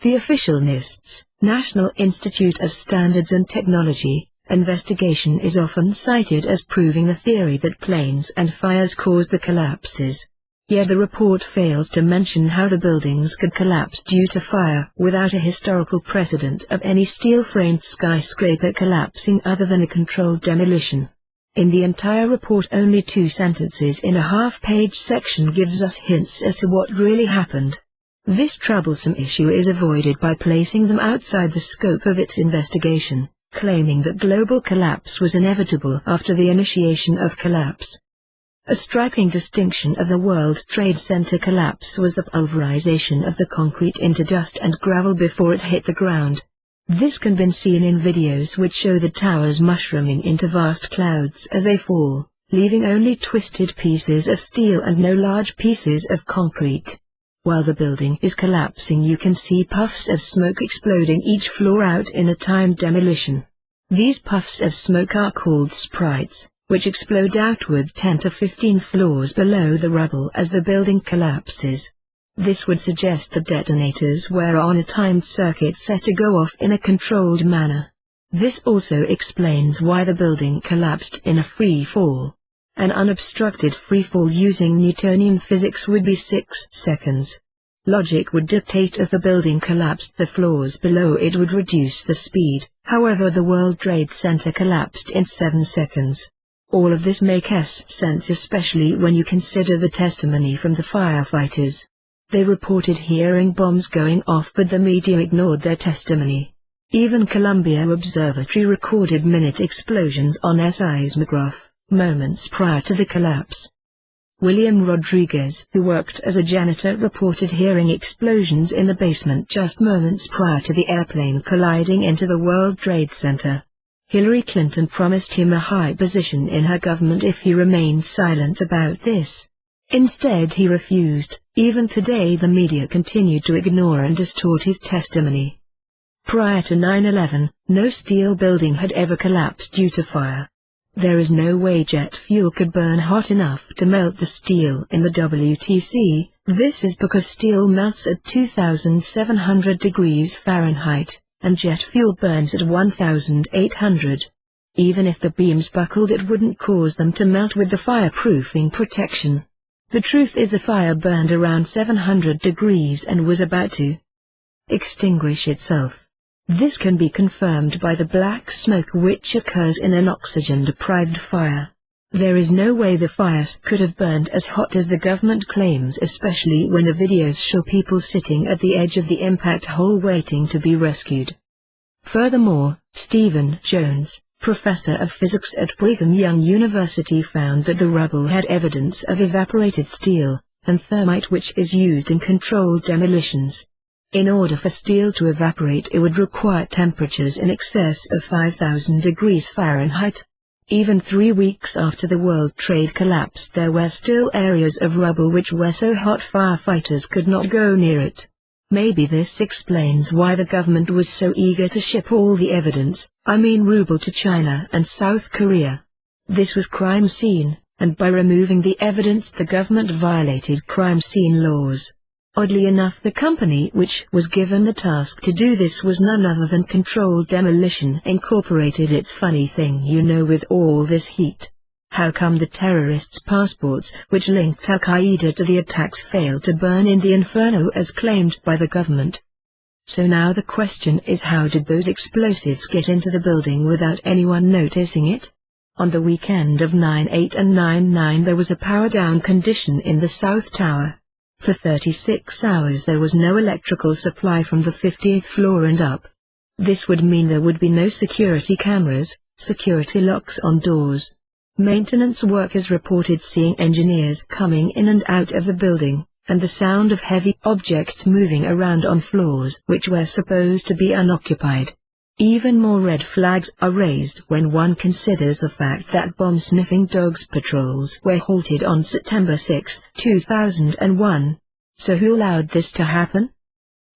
The official NIST's, National Institute of Standards and Technology, investigation is often cited as proving the theory that planes and fires caused the collapses. Yet the report fails to mention how the buildings could collapse due to fire without a historical precedent of any steel-framed skyscraper collapsing other than a controlled demolition. In the entire report, only 2 sentences in a half-page section gives us hints as to what really happened. This troublesome issue is avoided by placing them outside the scope of its investigation, claiming that global collapse was inevitable after the initiation of collapse. A striking distinction of the World Trade Center collapse was the pulverization of the concrete into dust and gravel before it hit the ground. This can be seen in videos which show the towers mushrooming into vast clouds as they fall, leaving only twisted pieces of steel and no large pieces of concrete. While the building is collapsing, you can see puffs of smoke exploding each floor out in a timed demolition. These puffs of smoke are called sprites, which explode outward 10 to 15 floors below the rubble as the building collapses. This would suggest the detonators were on a timed circuit set to go off in a controlled manner. This also explains why the building collapsed in a free fall. An unobstructed free fall using Newtonian physics would be 6 seconds. Logic would dictate as the building collapsed, the floors below it would reduce the speed. However, the World Trade Center collapsed in 7 seconds. All of this makes sense, especially when you consider the testimony from the firefighters. They reported hearing bombs going off, but the media ignored their testimony. Even Columbia Observatory recorded minute explosions on seismograph, moments prior to the collapse. William Rodriguez, who worked as a janitor, reported hearing explosions in the basement just moments prior to the airplane colliding into the World Trade Center. Hillary Clinton promised him a high position in her government if he remained silent about this. Instead, he refused. Even today, the media continued to ignore and distort his testimony. Prior to 9/11, no steel building had ever collapsed due to fire. There is no way jet fuel could burn hot enough to melt the steel in the WTC. This is because steel melts at 2,700 degrees Fahrenheit, and jet fuel burns at 1,800. Even if the beams buckled, it wouldn't cause them to melt with the fireproofing protection. The truth is the fire burned around 700 degrees and was about to extinguish itself. This can be confirmed by the black smoke which occurs in an oxygen-deprived fire. There is no way the fires could have burned as hot as the government claims, especially when the videos show people sitting at the edge of the impact hole waiting to be rescued. Furthermore, Stephen Jones, professor of physics at Brigham Young University, found that the rubble had evidence of evaporated steel and thermite, which is used in controlled demolitions. In order for steel to evaporate, it would require temperatures in excess of 5,000 degrees Fahrenheit. Even 3 weeks after the World Trade collapsed, there were still areas of rubble which were so hot firefighters could not go near it. Maybe this explains why the government was so eager to ship all the evidence, rubble, to China and South Korea. This was crime scene, and by removing the evidence the government violated crime scene laws. Oddly enough, the company which was given the task to do this was none other than Controlled Demolition Incorporated. It's funny thing, with all this heat, how come the terrorists' passports which linked Al-Qaeda to the attacks failed to burn in the inferno as claimed by the government? So now the question is, how did those explosives get into the building without anyone noticing it? On the weekend of 9/8 and 9/9 there was a power down condition in the South Tower. For 36 hours there was no electrical supply from the 50th floor and up. This would mean there would be no security cameras, security locks on doors. Maintenance workers reported seeing engineers coming in and out of the building, and the sound of heavy objects moving around on floors which were supposed to be unoccupied. Even more red flags are raised when one considers the fact that bomb-sniffing dogs patrols were halted on September 6, 2001. So who allowed this to happen?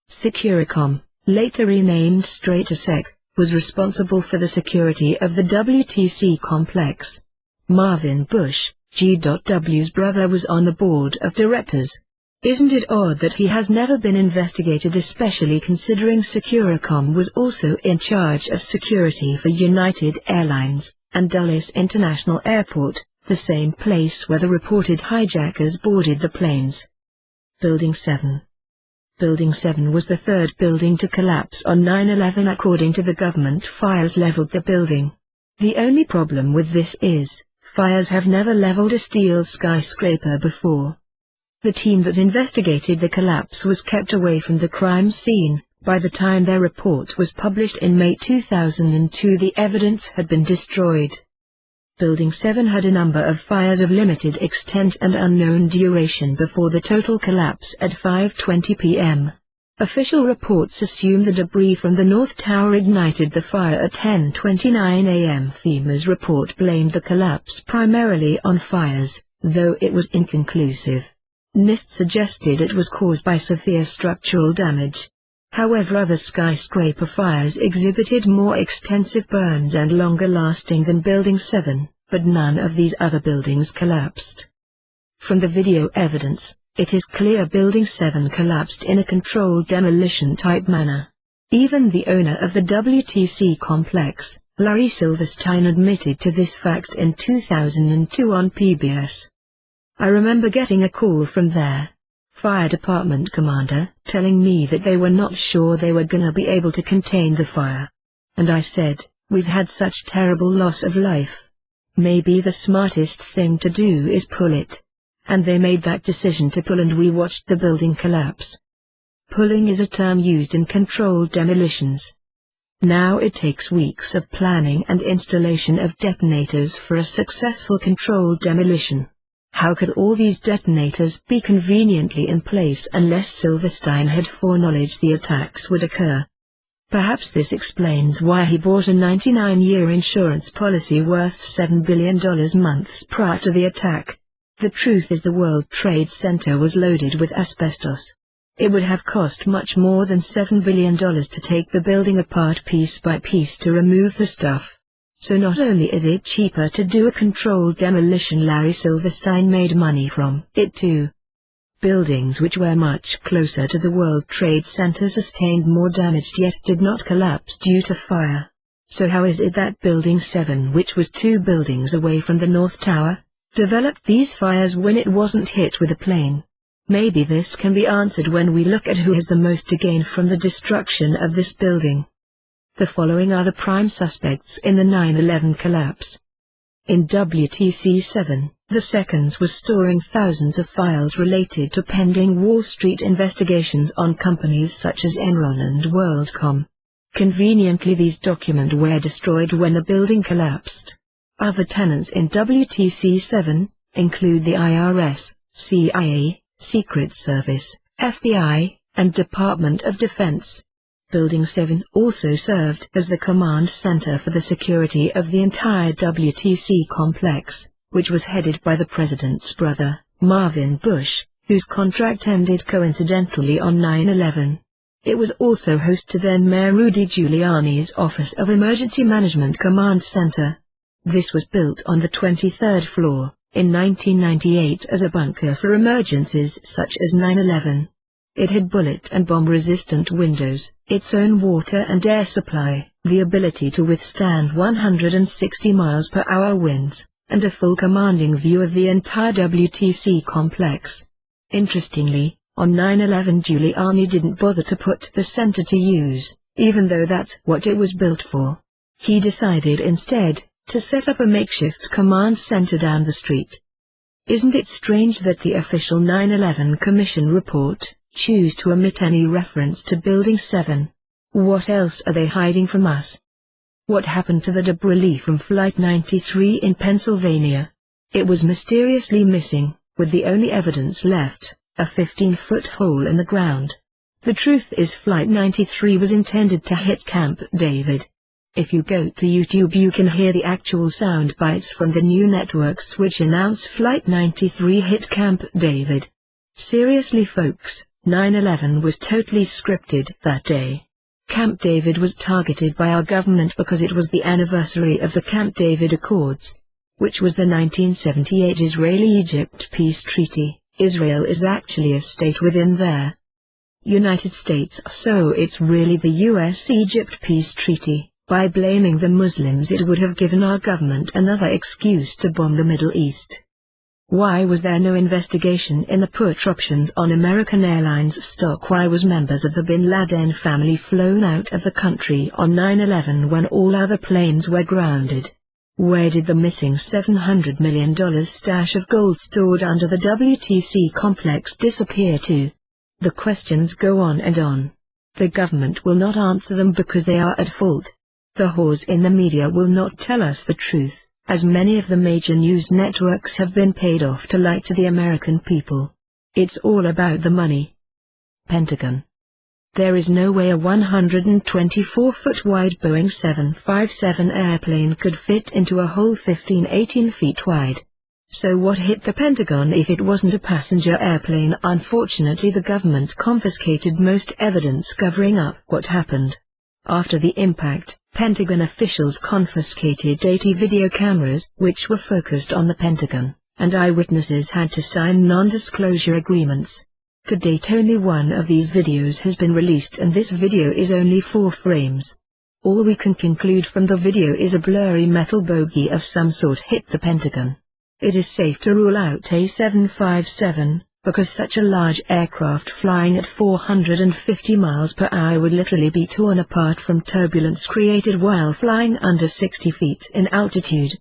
Securicom, later renamed Stratosec, was responsible for the security of the WTC complex. Marvin Bush, G.W.'s brother, was on the board of directors. Isn't it odd that he has never been investigated, especially considering Securicom was also in charge of security for United Airlines and Dulles International Airport, the same place where the reported hijackers boarded the planes. Building 7. Building 7 was the third building to collapse on 9/11 according to the government. Fires leveled the building. The only problem with this is, fires have never leveled a steel skyscraper before. The team that investigated the collapse was kept away from the crime scene. By the time their report was published in May 2002, the evidence had been destroyed. Building 7 had a number of fires of limited extent and unknown duration before the total collapse at 5:20 p.m. Official reports assume the debris from the North Tower ignited the fire at 10:29 a.m. FEMA's report blamed the collapse primarily on fires, though it was inconclusive. NIST suggested it was caused by severe structural damage. However, other skyscraper fires exhibited more extensive burns and longer lasting than Building 7, but none of these other buildings collapsed. From the video evidence, it is clear Building 7 collapsed in a controlled demolition-type manner. Even the owner of the WTC complex, Larry Silverstein, admitted to this fact in 2002 on PBS. I remember getting a call from their fire department commander, telling me that they were not sure they were gonna be able to contain the fire. And I said, we've had such terrible loss of life. Maybe the smartest thing to do is pull it. And they made that decision to pull, and we watched the building collapse. Pulling is a term used in controlled demolitions. Now it takes weeks of planning and installation of detonators for a successful controlled demolition. How could all these detonators be conveniently in place unless Silverstein had foreknowledge the attacks would occur? Perhaps this explains why he bought a 99-year insurance policy worth $7 billion months prior to the attack. The truth is, the World Trade Center was loaded with asbestos. It would have cost much more than $7 billion to take the building apart piece by piece to remove the stuff. So not only is it cheaper to do a controlled demolition, Larry Silverstein made money from it too. Buildings which were much closer to the World Trade Center sustained more damage yet did not collapse due to fire. So how is it that Building 7, which was 2 buildings away from the North Tower, developed these fires when it wasn't hit with a plane? Maybe this can be answered when we look at who has the most to gain from the destruction of this building. The following are the prime suspects in the 9/11 collapse. In WTC 7, the seconds was storing thousands of files related to pending Wall Street investigations on companies such as Enron and WorldCom. Conveniently, these documents were destroyed when the building collapsed. Other tenants in WTC 7 include the IRS, CIA, Secret Service, FBI, and Department of Defense. Building 7 also served as the command center for the security of the entire WTC complex, which was headed by the president's brother, Marvin Bush, whose contract ended coincidentally on 9/11. It was also host to then Mayor Rudy Giuliani's Office of Emergency Management Command Center. This was built on the 23rd floor, in 1998 as a bunker for emergencies such as 9/11. It had bullet and bomb-resistant windows, its own water and air supply, the ability to withstand 160 miles per hour winds, and a full commanding view of the entire WTC complex. Interestingly, on 9/11 Giuliani didn't bother to put the center to use, even though that's what it was built for. He decided instead to set up a makeshift command center down the street. Isn't it strange that the official 9/11 Commission report choose to omit any reference to Building 7? What else are they hiding from us? What happened to the debris from Flight 93 in Pennsylvania? It was mysteriously missing, with the only evidence left, a 15-foot hole in the ground. The truth is Flight 93 was intended to hit Camp David. If you go to YouTube you can hear the actual sound bites from the new networks which announce Flight 93 hit Camp David. Seriously folks, 9/11 was totally scripted that day. Camp David was targeted by our government because it was the anniversary of the Camp David Accords, which was the 1978 Israeli-Egypt peace treaty. Israel is actually a state within the United States, so it's really the US-Egypt peace treaty. By blaming the Muslims it would have given our government another excuse to bomb the Middle East. Why was there no investigation in the put options on American Airlines stock? Why was members of the Bin Laden family flown out of the country on 9/11 when all other planes were grounded? Where did the missing $700 million stash of gold stored under the WTC complex disappear to? The questions go on and on. The government will not answer them because they are at fault. The whores in the media will not tell us the truth, as many of the major news networks have been paid off to lie to the American people. It's all about the money. Pentagon. There is no way a 124-foot wide Boeing 757 airplane could fit into a hole 15-18 feet wide. So what hit the Pentagon if it wasn't a passenger airplane? Unfortunately the government confiscated most evidence covering up what happened. After the impact, Pentagon officials confiscated 80 video cameras which were focused on the Pentagon, and eyewitnesses had to sign non-disclosure agreements. To date only one of these videos has been released and this video is only 4 frames. All we can conclude from the video is a blurry metal bogey of some sort hit the Pentagon. It is safe to rule out a 757, because such a large aircraft flying at 450 miles per hour would literally be torn apart from turbulence created while flying under 60 feet in altitude.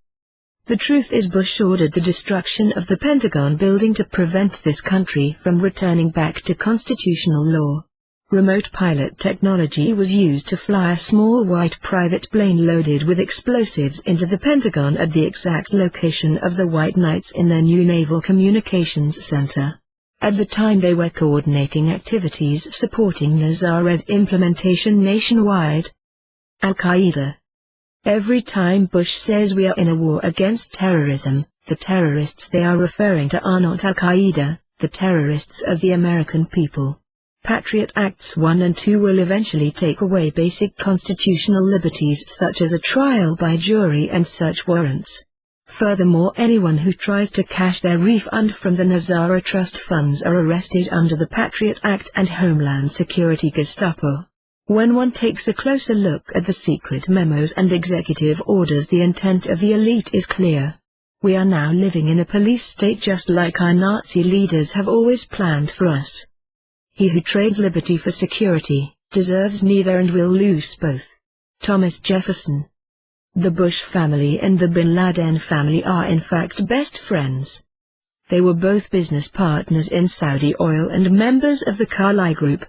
The truth is Bush ordered the destruction of the Pentagon building to prevent this country from returning back to constitutional law. Remote pilot technology was used to fly a small white private plane loaded with explosives into the Pentagon at the exact location of the White Knights in their new Naval Communications Center. At the time they were coordinating activities supporting Nazar's implementation nationwide. Al-Qaeda. Every time Bush says we are in a war against terrorism, the terrorists they are referring to are not Al-Qaeda, the terrorists are the American people. Patriot Acts 1 and 2 will eventually take away basic constitutional liberties such as a trial by jury and search warrants. Furthermore, anyone who tries to cash their refund from the Nazara Trust funds are arrested under the Patriot Act and Homeland Security Gestapo. When one takes a closer look at the secret memos and executive orders, the intent of the elite is clear. We are now living in a police state just like our Nazi leaders have always planned for us. He who trades liberty for security, deserves neither and will lose both. Thomas Jefferson. The Bush family and the Bin Laden family are in fact best friends. They were both business partners in Saudi oil and members of the Carlyle Group.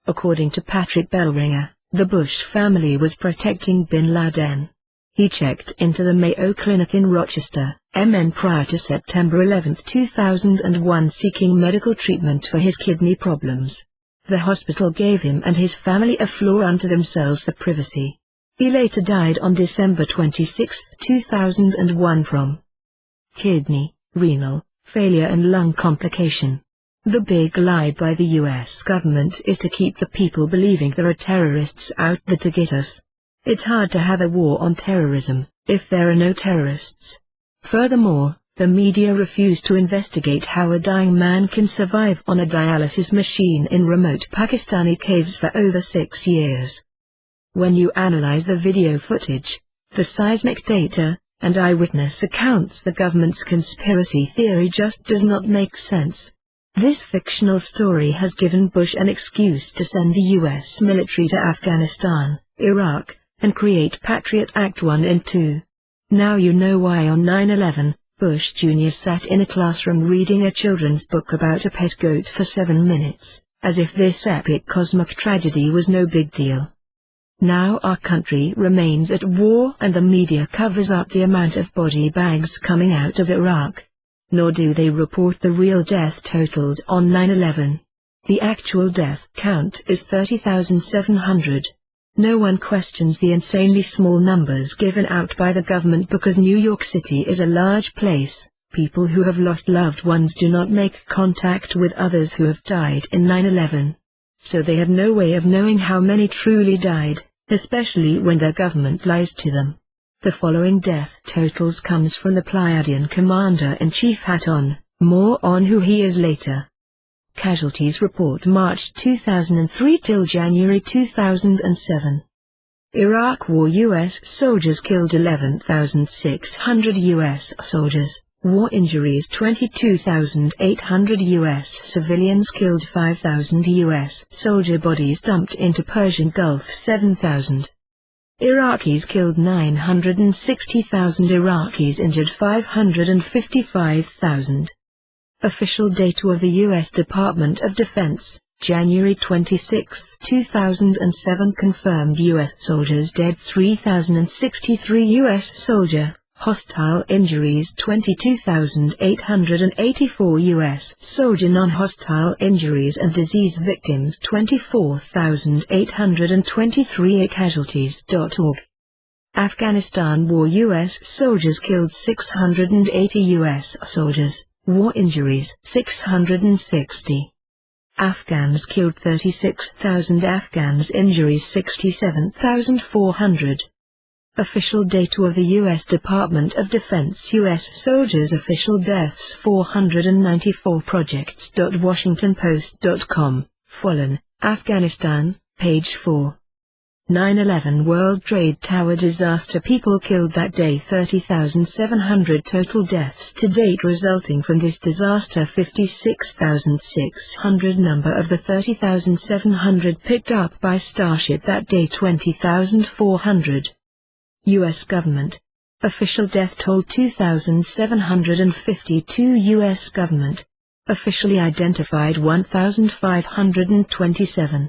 According to Patrick Bellringer, the Bush family was protecting Bin Laden. He checked into the Mayo Clinic in Rochester, MN prior to September 11, 2001 seeking medical treatment for his kidney problems. The hospital gave him and his family a floor unto themselves for privacy. He later died on December 26, 2001 from kidney, renal failure and lung complication. The big lie by the US government is to keep the people believing there are terrorists out there to get us. It's hard to have a war on terrorism if there are no terrorists. Furthermore, the media refuse to investigate how a dying man can survive on a dialysis machine in remote Pakistani caves for over 6 years. When you analyze the video footage, the seismic data, and eyewitness accounts, the government's conspiracy theory just does not make sense. This fictional story has given Bush an excuse to send the US military to Afghanistan, Iraq, and create Patriot Act 1 and 2. Now you know why on 9/11, Bush Jr. sat in a classroom reading a children's book about a pet goat for 7 minutes, as if this epic cosmic tragedy was no big deal. Now our country remains at war and the media covers up the amount of body bags coming out of Iraq. Nor do they report the real death totals on 9/11. The actual death count is 30,700. No one questions the insanely small numbers given out by the government because New York City is a large place. People who have lost loved ones do not make contact with others who have died in 9/11. So they have no way of knowing how many truly died, especially when their government lies to them. The following death totals comes from the Pleiadian Commander-in-Chief Hatton, more on who he is later. Casualties report March 2003 till January 2007. Iraq War U.S. soldiers killed 11,600 U.S. soldiers, war injuries 22,800 U.S. civilians killed 5,000 U.S. soldier bodies dumped into Persian Gulf 7,000. Iraqis killed 960,000 Iraqis injured 555,000. Official data of the U.S. Department of Defense, January 26, 2007 confirmed U.S. soldiers dead 3,063 U.S. soldier, hostile injuries 22,884 U.S. soldier non-hostile injuries and disease victims 24,823 casualties.org. Afghanistan War U.S. soldiers killed 680 U.S. soldiers. War injuries 660. Afghans killed 36,000 Afghans injuries 67,400. Official data of the U.S. Department of Defense U.S. soldiers official deaths 494 projects.washingtonpost.com, Fallen, Afghanistan, page 4. 9/11 World Trade Tower disaster people killed that day 30,700 total deaths to date resulting from this disaster 56,600 number of the 30,700 picked up by Starship that day 20,400. U.S. Government. Official death toll 2,752 U.S. Government. Officially identified 1,527.